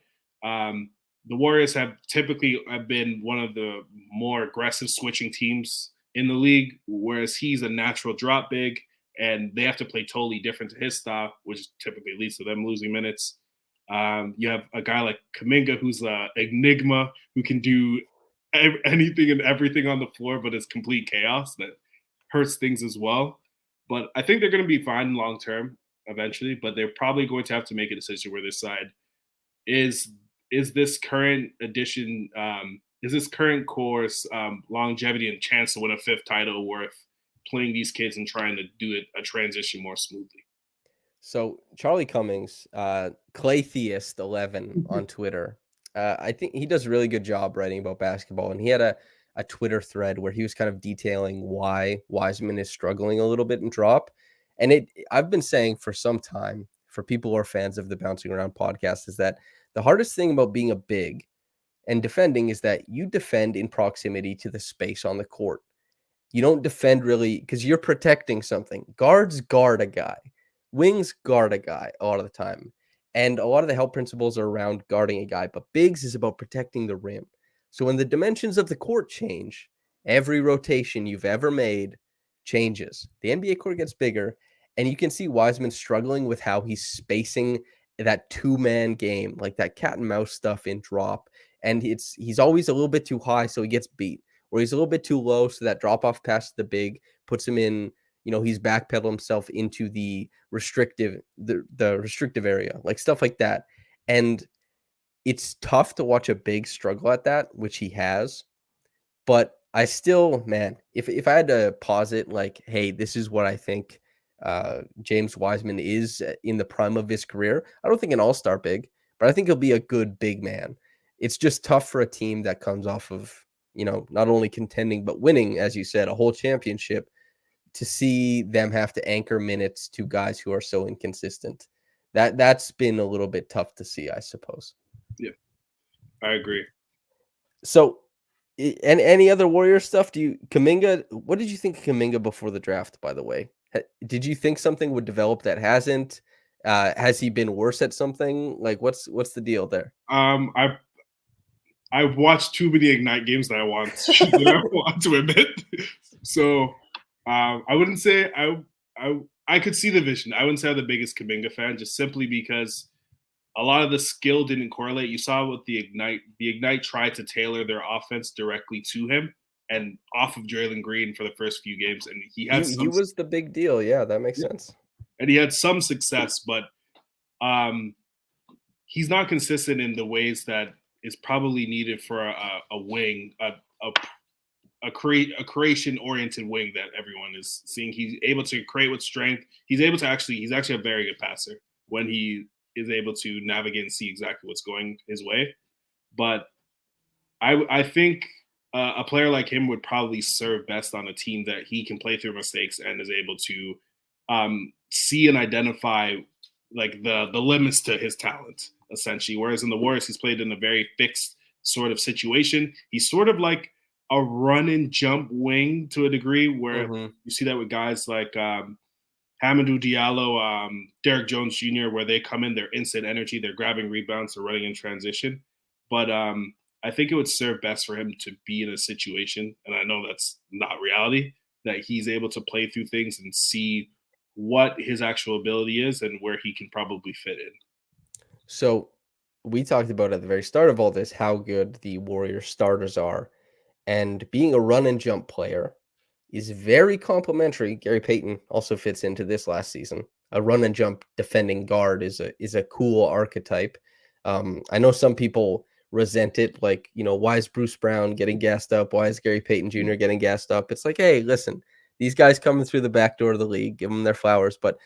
the Warriors have typically been one of the more aggressive switching teams in the league, whereas he's a natural drop big, and they have to play totally different to his style, which typically leads to them losing minutes. You have a guy like Kuminga, who's an enigma, who can do anything and everything on the floor, but it's complete chaos that hurts things as well. But I think they're going to be fine long term eventually, but they're probably going to have to make a decision where this side is this current addition, is this current course longevity and chance to win a 5th title worth playing these kids and trying to do a transition more smoothly? So Charlie Cummings, Clay Theist 11 on Twitter. I think he does a really good job writing about basketball, and he had a Twitter thread where he was kind of detailing why Wiseman is struggling a little bit in drop. And I've been saying for some time, for people who are fans of the Bouncing Around podcast, is that the hardest thing about being a big and defending is that you defend in proximity to the space on the court. You don't defend really because you're protecting something. Guards guard a guy. Wings guard a guy a lot of the time. And a lot of the help principles are around guarding a guy, but bigs is about protecting the rim. So when the dimensions of the court change, every rotation you've ever made changes. The NBA court gets bigger, and you can see Wiseman struggling with how he's spacing that 2-man game, like that cat and mouse stuff in drop. And he's always a little bit too high, so he gets beat. Or he's a little bit too low, so that drop-off pass to the big puts him in, he's backpedaled himself into the restrictive area, like stuff like that. And it's tough to watch a big struggle at that, which he has. But I still, man, if I had to posit like, hey, this is what I think James Wiseman is in the prime of his career, I don't think an all-star big, but I think he'll be a good big man. It's just tough for a team that comes off of, not only contending, but winning, as you said, a whole championship, to see them have to anchor minutes to guys who are so inconsistent. That's been a little bit tough to see, I suppose. Yeah, I agree. So, and any other Warrior stuff? Kuminga? What did you think of Kuminga before the draft? By the way, did you think something would develop that hasn't? Has he been worse at something? Like, what's the deal there? I've watched too many Ignite games that I want to admit. So I wouldn't say I could see the vision. I wouldn't say I'm the biggest Kuminga fan, just simply because a lot of the skill didn't correlate. You saw with the Ignite. The Ignite tried to tailor their offense directly to him and off of Jalen Green for the first few games, and he was the big deal. Yeah, that makes sense. And he had some success, but he's not consistent in the ways that is probably needed for a wing, a creation-oriented wing that everyone is seeing. He's able to create with strength. He's actually a very good passer when he is able to navigate and see exactly what's going his way. But I think a player like him would probably serve best on a team that he can play through mistakes and is able to see and identify like the limits to his talent, essentially. Whereas in the Warriors, he's played in a very fixed sort of situation. He's sort of like a run and jump wing to a degree, where you see that with guys like Hamidou Diallo, Derek Jones Jr., where they come in, they're instant energy, they're grabbing rebounds, they're running in transition. But I think it would serve best for him to be in a situation, and I know that's not reality, that he's able to play through things and see what his actual ability is and where he can probably fit in. So we talked about at the very start of all this how good the Warriors starters are, and being a run and jump player is very complimentary. Gary Payton also fits into this last season. A run and jump defending guard is a cool archetype. I know some people resent it, like, why is Bruce Brown getting gassed up? Why is Gary Payton Jr. getting gassed up? It's like, hey, listen, these guys coming through the back door of the league, give them their flowers. But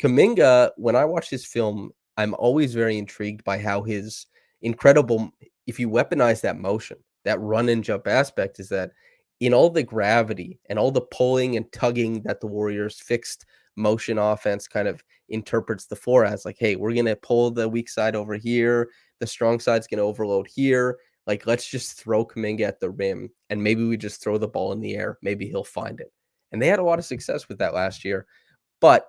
Kuminga, when I watch his film, I'm always very intrigued by how his incredible, if you weaponize that motion, that run and jump aspect, is that in all the gravity and all the pulling and tugging that the Warriors fixed motion offense kind of interprets the floor as, like, hey, we're going to pull the weak side over here. The strong side's going to overload here. Like, let's just throw Kuminga at the rim, and maybe we just throw the ball in the air. Maybe he'll find it. And they had a lot of success with that last year. But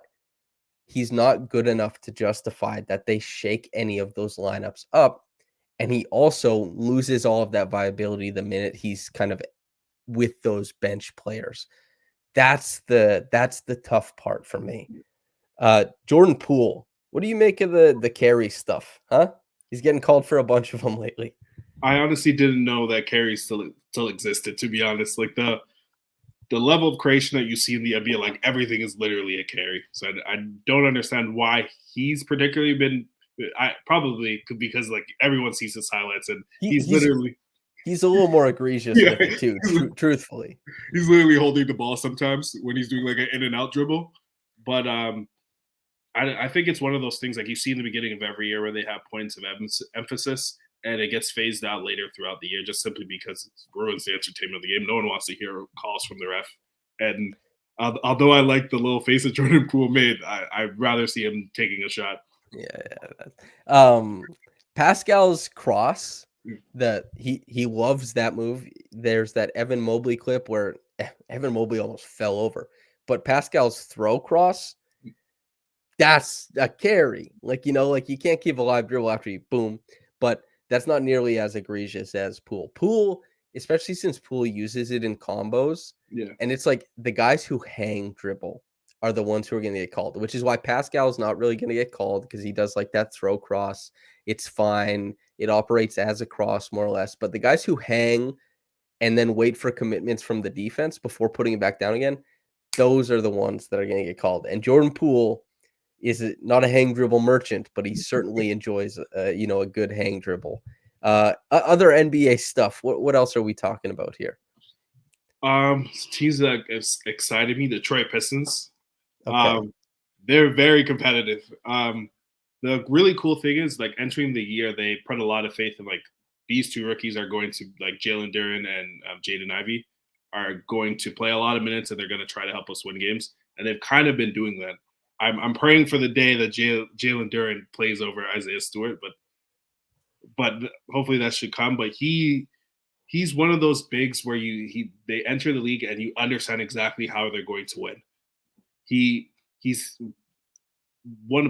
he's not good enough to justify that they shake any of those lineups up. And he also loses all of that viability the minute he's kind of with those bench players. That's the tough part for me. Jordan Poole, what do you make of the carry stuff? Huh? He's getting called for a bunch of them lately. I honestly didn't know that carry still existed, to be honest. Like the level of creation that you see in the NBA, like everything is literally a carry. So I don't understand why he's particularly been. I probably could, because like everyone sees his highlights, and he's literally. He's a little more egregious with it too, truthfully. He's literally holding the ball sometimes when he's doing like an in and out dribble. But I think it's one of those things like you see in the beginning of every year where they have points of emphasis, and it gets phased out later throughout the year, just simply because it ruins the entertainment of the game. No one wants to hear calls from the ref. And although I like the little face that Jordan Poole made, I'd rather see him taking a shot. Yeah. Pascal's cross, that he loves that move. There's that Evan Mobley clip where Evan Mobley almost fell over, but Pascal's throw cross, that's a carry. Like, like you can't keep a live dribble after you boom, but that's not nearly as egregious as Poole. Poole, especially since Poole uses it in combos. Yeah. And it's like the guys who hang dribble are the ones who are going to get called, which is why Pascal's not really going to get called, because he does like that throw cross. It's fine. It operates as a cross more or less. But the guys who hang and then wait for commitments from the defense before putting it back down again, those are the ones that are going to get called. And Jordan Poole is not a hang dribble merchant, but he certainly enjoys, a good hang dribble. Other NBA stuff. What else are we talking about here? Teams that excited me, the Tre Pistons. Okay. They're very competitive. The really cool thing is, like, entering the year, they put a lot of faith in, like, these two rookies are going to, like, Jalen Duren and Jaden Ivey are going to play a lot of minutes, and they're going to try to help us win games. And they've kind of been doing that. I'm praying for the day that Jalen Duren plays over Isaiah Stewart, but hopefully that should come. But he's one of those bigs where they enter the league and you understand exactly how they're going to win. He's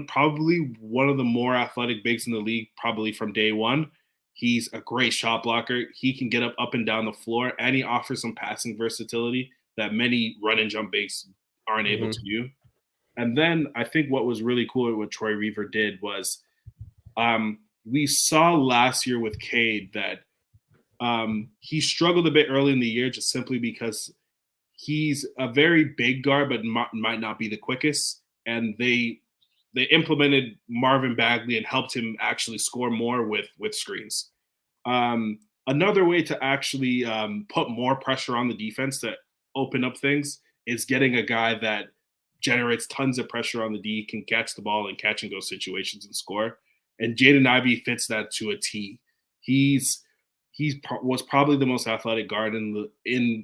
probably one of the more athletic bigs in the league, probably from day one. He's a great shot blocker. He can get up and down the floor, and he offers some passing versatility that many run and jump bigs aren't able to do. And then I think what was really cool at what Troy Weaver did was we saw last year with Cade that he struggled a bit early in the year just simply because he's a very big guard but might not be the quickest. And they implemented Marvin Bagley and helped him actually score more with screens. Another way to actually put more pressure on the defense to open up things is getting a guy that generates tons of pressure on the D, can catch the ball in catch and go situations and score. And Jaden Ivey fits that to a T. He was probably the most athletic guard in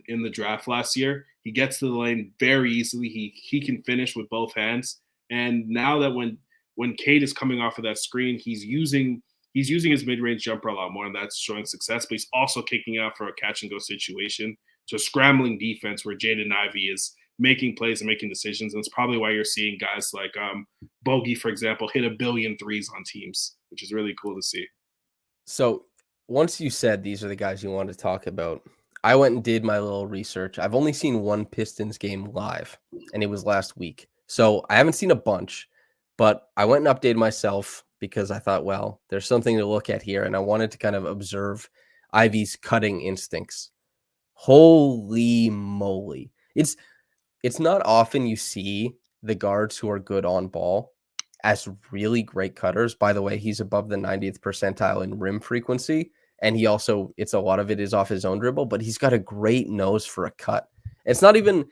the draft last year. He gets to the lane very easily. He can finish with both hands. And now that when Cade is coming off of that screen, he's using his mid-range jumper a lot more, and that's showing success. But he's also kicking out for a catch-and-go situation. So scrambling defense where Jaden Ivey is making plays and making decisions. And it's probably why you're seeing guys like Bogey, for example, hit 1 billion threes on teams, which is really cool to see. So once you said these are the guys you wanted to talk about, I went and did my little research. I've only seen one Pistons game live, and it was last week. So I haven't seen a bunch, but I went and updated myself because I thought, well, there's something to look at here, and I wanted to kind of observe Ivey's cutting instincts. Holy moly. It's not often you see the guards who are good on ball as really great cutters. By the way, he's above the 90th percentile in rim frequency, and he also, a lot of it is off his own dribble, but he's got a great nose for a cut. It's not even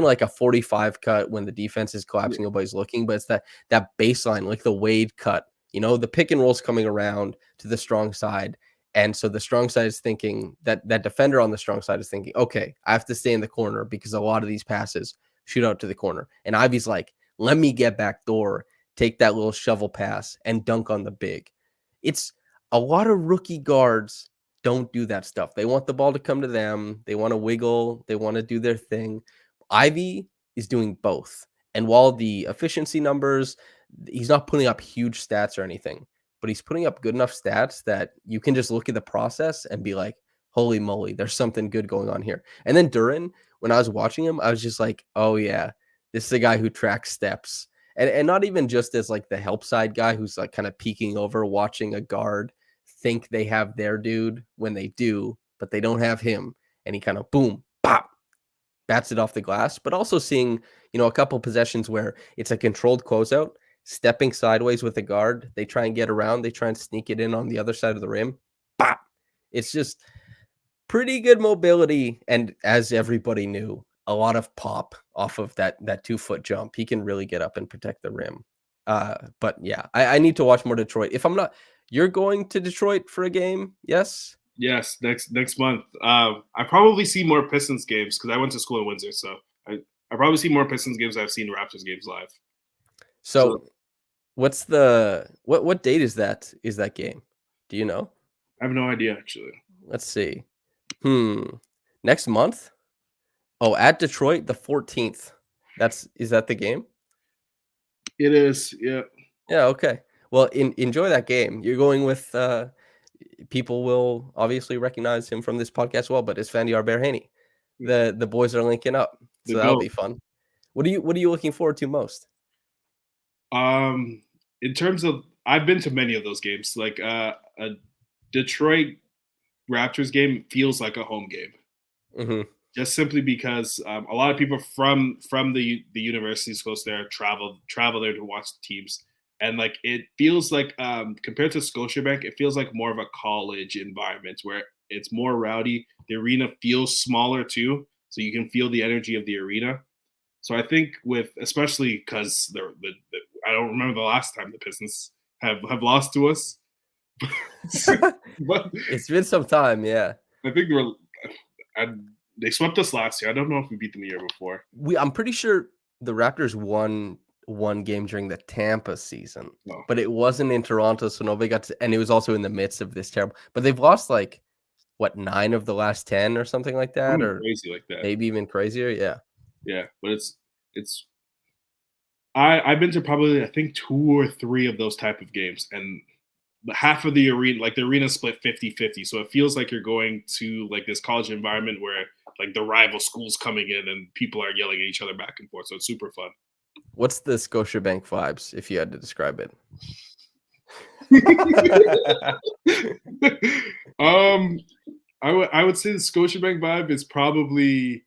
like a 45 cut when the defense is collapsing, nobody's looking, but it's that baseline, like the Wade cut. You know, the pick and roll's coming around to the strong side. And so the strong side is thinking that defender on the strong side is thinking, okay, I have to stay in the corner because a lot of these passes shoot out to the corner. And Ivey's like, let me get back door, take that little shovel pass and dunk on the big. It's a lot of rookie guards don't do that stuff. They want the ball to come to them. They want to wiggle. They want to do their thing. Ivey is doing both. And while the efficiency numbers, he's not putting up huge stats or anything, but he's putting up good enough stats that you can just look at the process and be like, holy moly, there's something good going on here. And then Duren, when I was watching him, I was just like, oh yeah, this is a guy who tracks steps. And not even just as like the help side guy who's like kind of peeking over, watching a guard think they have their dude when they do, but they don't have him. And he kind of boom, pop, bats it off the glass, but also seeing, a couple possessions where it's a controlled closeout, stepping sideways with a guard. They try and get around. They try and sneak it in on the other side of the rim. Pop. It's just pretty good mobility. And as everybody knew, a lot of pop off of that 2-foot jump. He can really get up and protect the rim. But yeah, I need to watch more Detroit. If I'm not, you're going to Detroit for a game? Yes. Yes, next month. I probably see more Pistons games because I went to school in Windsor, so I probably see more Pistons games than I've seen Raptors games live. So what's what date is that game? Do you know? I have no idea actually. Let's see. Next month? Oh, at Detroit, the 14th. Is that the game? It is, yeah. Yeah, okay. Well, enjoy that game. You're going with people will obviously recognize him from this podcast well, but it's Fandiar Berhaney. The boys are linking up. So that'll be fun. What are you looking forward to most? In terms of, I've been to many of those games. Like a Detroit Raptors game feels like a home game. Mm-hmm. Just simply because a lot of people from the universities close there travel there to watch the teams. And like it feels like compared to Scotiabank, it feels like more of a college environment where it's more rowdy. The arena feels smaller too, so you can feel the energy of the arena. So I think with especially because I don't remember the last time the Pistons have lost to us. But It's been some time, yeah. I think they swept us last year. I don't know if we beat them the year before. I'm pretty sure the Raptors won one game during the Tampa season, but it wasn't in Toronto, so nobody got to, and it was also in the midst of this terrible. But they've lost like 9 of the last 10 or something like that, or crazy like that, maybe even crazier. Yeah. But it's. I've been to probably I think 2 or 3 of those type of games, and half of the arena, like the arena split 50-50. So it feels like you're going to like this college environment where like the rival schools coming in and people are yelling at each other back and forth. So it's super fun. What's the Scotiabank vibes, if you had to describe it? I would say the Scotiabank vibe is probably.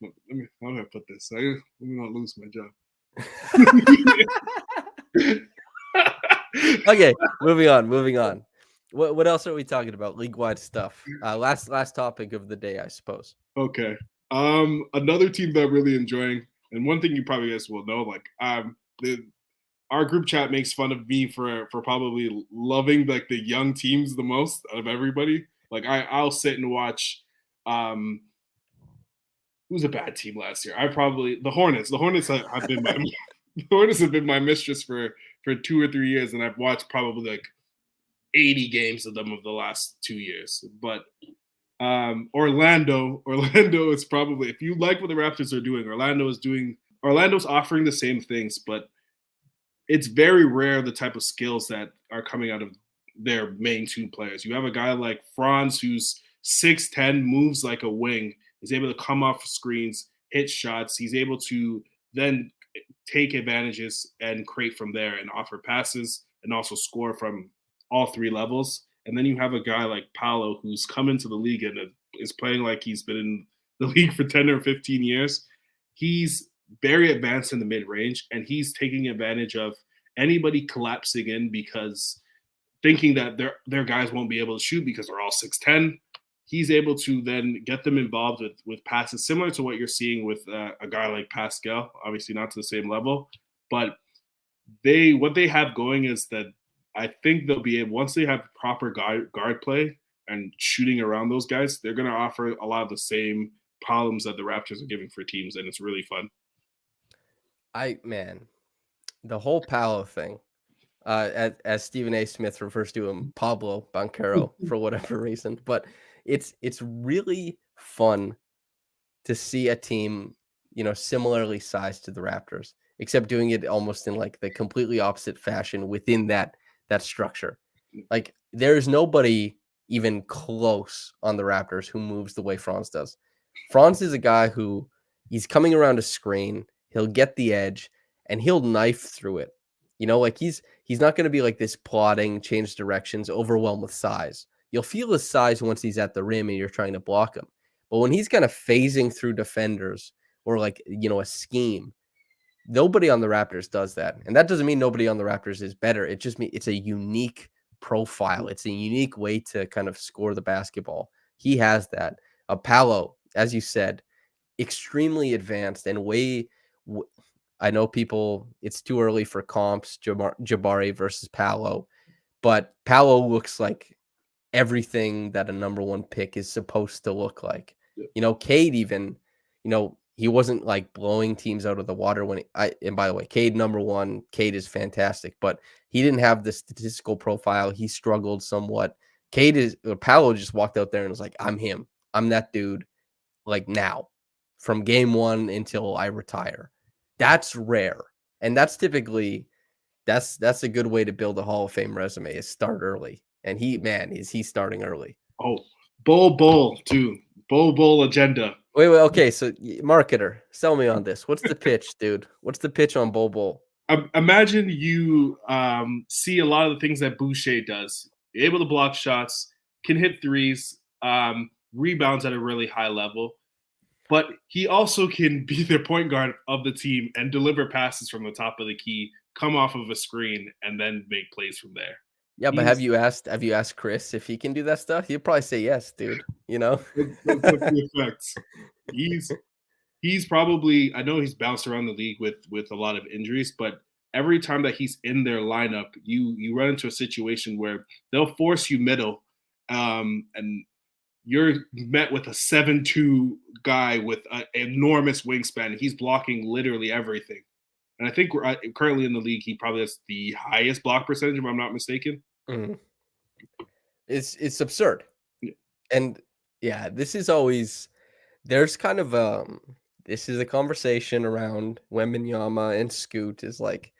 How do I put this? Let me not lose my job. Okay, moving on. What else are we talking about? League-wide stuff. Last topic of the day, I suppose. Okay. Another team that I'm really enjoying, and one thing you probably guys will know, like our group chat makes fun of me for probably loving like the young teams the most out of everybody. Like I'll sit and watch. Who's a bad team last year? The Hornets. The Hornets have been my the Hornets have been my mistress for 2 or 3 years, and I've watched probably like 80 games of them of the last 2 years. But Orlando is probably, if you like what the Raptors are doing, Orlando's offering the same things, but it's very rare the type of skills that are coming out of their main 2 players. You have a guy like Franz who's 6'10", moves like a wing, is able to come off screens, hit shots. He's able to then take advantages and create from there and offer passes and also score from all 3 levels. And then you have a guy like Paolo who's come into the league and is playing like he's been in the league for 10 or 15 years. He's very advanced in the mid-range, and he's taking advantage of anybody collapsing in because thinking that their guys won't be able to shoot because they're all 6'10". He's able to then get them involved with passes similar to what you're seeing with a guy like Pascal, obviously not to the same level. But what they have going is that I think they'll be able, once they have proper guard play and shooting around those guys, they're going to offer a lot of the same problems that the Raptors are giving for teams, and it's really fun. The whole Paolo thing, as Stephen A. Smith refers to him, Pablo Banchero, for whatever reason, but it's really fun to see a team, similarly sized to the Raptors, except doing it almost in like the completely opposite fashion within that structure. Like there's nobody even close on the Raptors who moves the way Franz does. Franz is a guy who he's coming around a screen, he'll get the edge, and he'll knife through it. Like he's not going to be like this plotting, change directions, overwhelmed with size. You'll feel his size once he's at the rim and you're trying to block him. But when he's kind of phasing through defenders or like, a scheme, nobody on the Raptors does that. And that doesn't mean nobody on the Raptors is better. It just means it's a unique profile. It's a unique way to kind of score the basketball. He has that. Paolo, as you said, extremely advanced and I know it's too early for comps, Jabari versus Paolo, but Paolo looks like everything that a number 1 pick is supposed to look like. Cade even, he wasn't like blowing teams out of the water and by the way, Cade number 1, Cade is fantastic, but he didn't have the statistical profile. He struggled somewhat. Paolo just walked out there and was like, I'm him. I'm that dude. Like now, from game 1 until I retire. That's rare. And that's typically, that's a good way to build a Hall of Fame resume, is start early. And is he starting early? Oh, Bull too. Bull agenda. Wait, okay. So marketer, sell me on this. What's the pitch, dude? What's the pitch on Bull? Imagine you see a lot of the things that Boucher does. Able to block shots, can hit threes, rebounds at a really high level. But he also can be the point guard of the team and deliver passes from the top of the key come off of a screen, and then make plays from there. Yeah, but have you asked Chris if he can do that stuff? He'll probably say yes, dude. You know? That's the effects. He's probably, I know he's bounced around the league with a lot of injuries, but every time that he's in their lineup, you run into a situation where they'll force you middle, and you're met with a 7'2" guy with an enormous wingspan. He's blocking literally everything. And I think currently in the league, he probably has the highest block percentage, if I'm not mistaken. Mhm. It's absurd. Yeah. And yeah, this is always, there's kind of this is a conversation around Wembanyama and Scoot is like,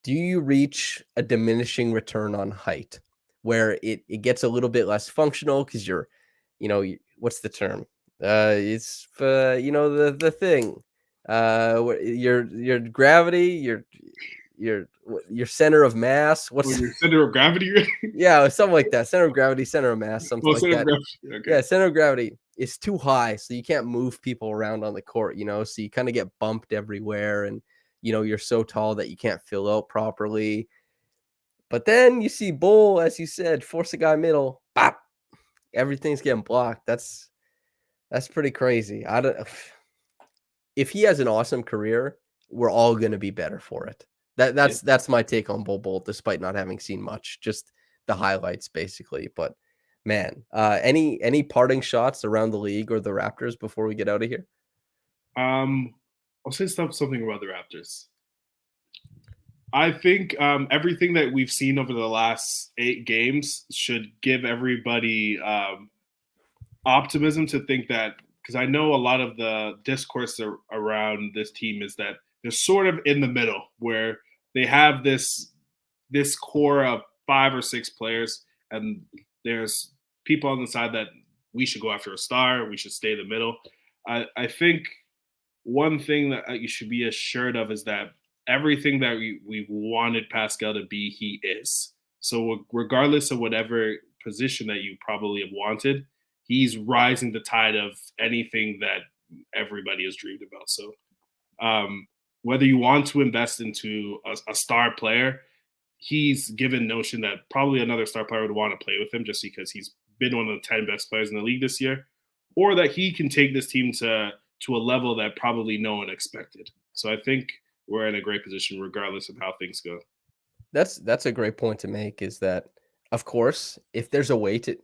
do you reach a diminishing return on height where it gets a little bit less functional because you're, what's the term? It's the thing. Your gravity, your center of mass. What's your center of gravity? Yeah, something like that. Center of gravity, center of mass, something like that. Okay. Yeah, center of gravity is too high, so you can't move people around on the court. So you kind of get bumped everywhere, and you're so tall that you can't fill out properly. But then you see Bull, as you said, force a guy middle, bop, everything's getting blocked. That's pretty crazy. If he has an awesome career, we're all going to be better for it. That's my take on Bull, despite not having seen much, just the highlights basically. But man, any parting shots around the league or the Raptors before we get out of here? I'll say something about the Raptors. I think everything that we've seen over the last 8 games should give everybody optimism to think that, because I know a lot of the discourse around this team is that they're sort of in the middle, where they have this core of 5 or 6 players, and there's people on the side that we should go after a star, we should stay in the middle. I think one thing that you should be assured of is that everything that we've wanted Pascal to be, he is. So regardless of whatever position that you probably have wanted, he's rising the tide of anything that everybody has dreamed about. So whether you want to invest into a star player, he's given notion that probably another star player would want to play with him just because he's been one of the 10 best players in the league this year, or that he can take this team to a level that probably no one expected. So I think we're in a great position regardless of how things go. That's a great point to make, is that, of course, if there's a way to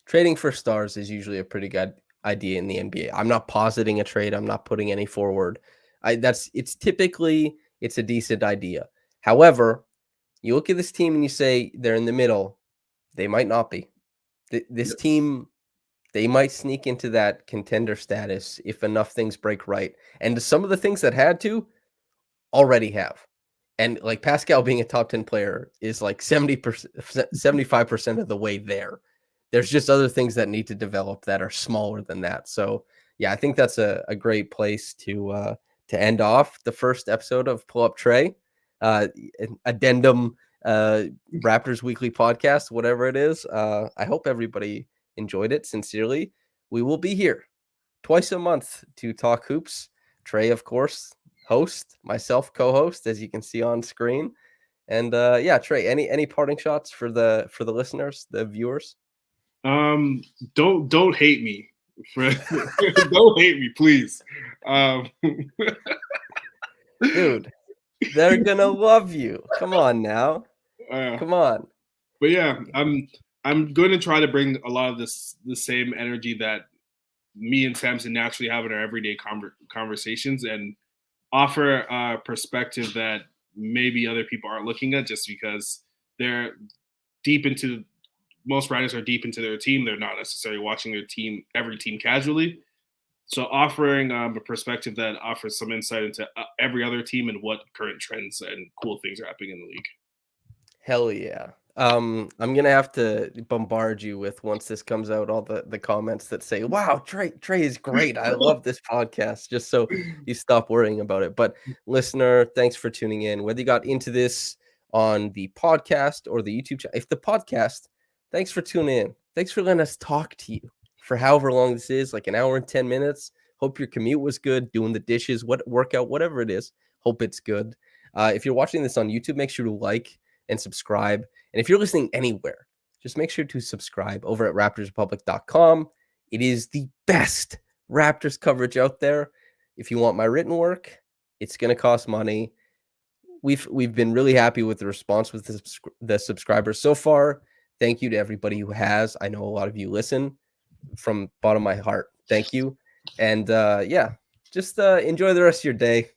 trading for stars is usually a pretty good idea in the NBA. I'm not positing a trade. I'm not putting any forward. It's a decent idea. However, you look at this team and you say they're in the middle. They might not be. This team, they might sneak into that contender status if enough things break right. And some of the things that had to already have. And like Pascal being a top 10 player is like 70%, 75% of the way there. There's just other things that need to develop that are smaller than that. So yeah, I think that's a great place to end off the first episode of Pull-up Tre, addendum Raptors Weekly Podcast, whatever it is. I hope everybody enjoyed it. Sincerely, we will be here twice a month to talk hoops. Tre, of course, host, myself co-host, as you can see on screen. And yeah, Tre, any parting shots for the listeners, the viewers? Don't hate me. Don't hate me, please. Dude, they're gonna love you. Come on now. Come on. But yeah, I'm going to try to bring a lot of the same energy that me and Samson naturally have in our everyday conversations, and offer a perspective that maybe other people aren't looking at, just because they're most writers are deep into their team. They're not necessarily watching every team casually. So offering a perspective that offers some insight into every other team and what current trends and cool things are happening in the league. Hell yeah. I'm gonna have to bombard you with, once this comes out, all the comments that say, wow, Tre is great. I love this podcast, just so you stop worrying about it. But listener, thanks for tuning in. Whether you got into this on the podcast or the YouTube channel, if the podcast, thanks for tuning in. Thanks for letting us talk to you for however long this is, like an hour and 10 minutes. Hope your commute was good, doing the dishes, workout, whatever it is. Hope it's good. If you're watching this on YouTube, make sure to like and subscribe. And if you're listening anywhere, just make sure to subscribe over at raptorsrepublic.com. It is the best Raptors coverage out there. If you want my written work, it's going to cost money. We've been really happy with the response with the subscribers so far. Thank you to everybody who has. I know a lot of you listen from bottom of my heart. Thank you. And just enjoy the rest of your day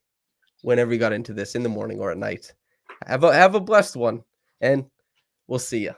whenever you got into this, in the morning or at night. Have a blessed one, and we'll see you.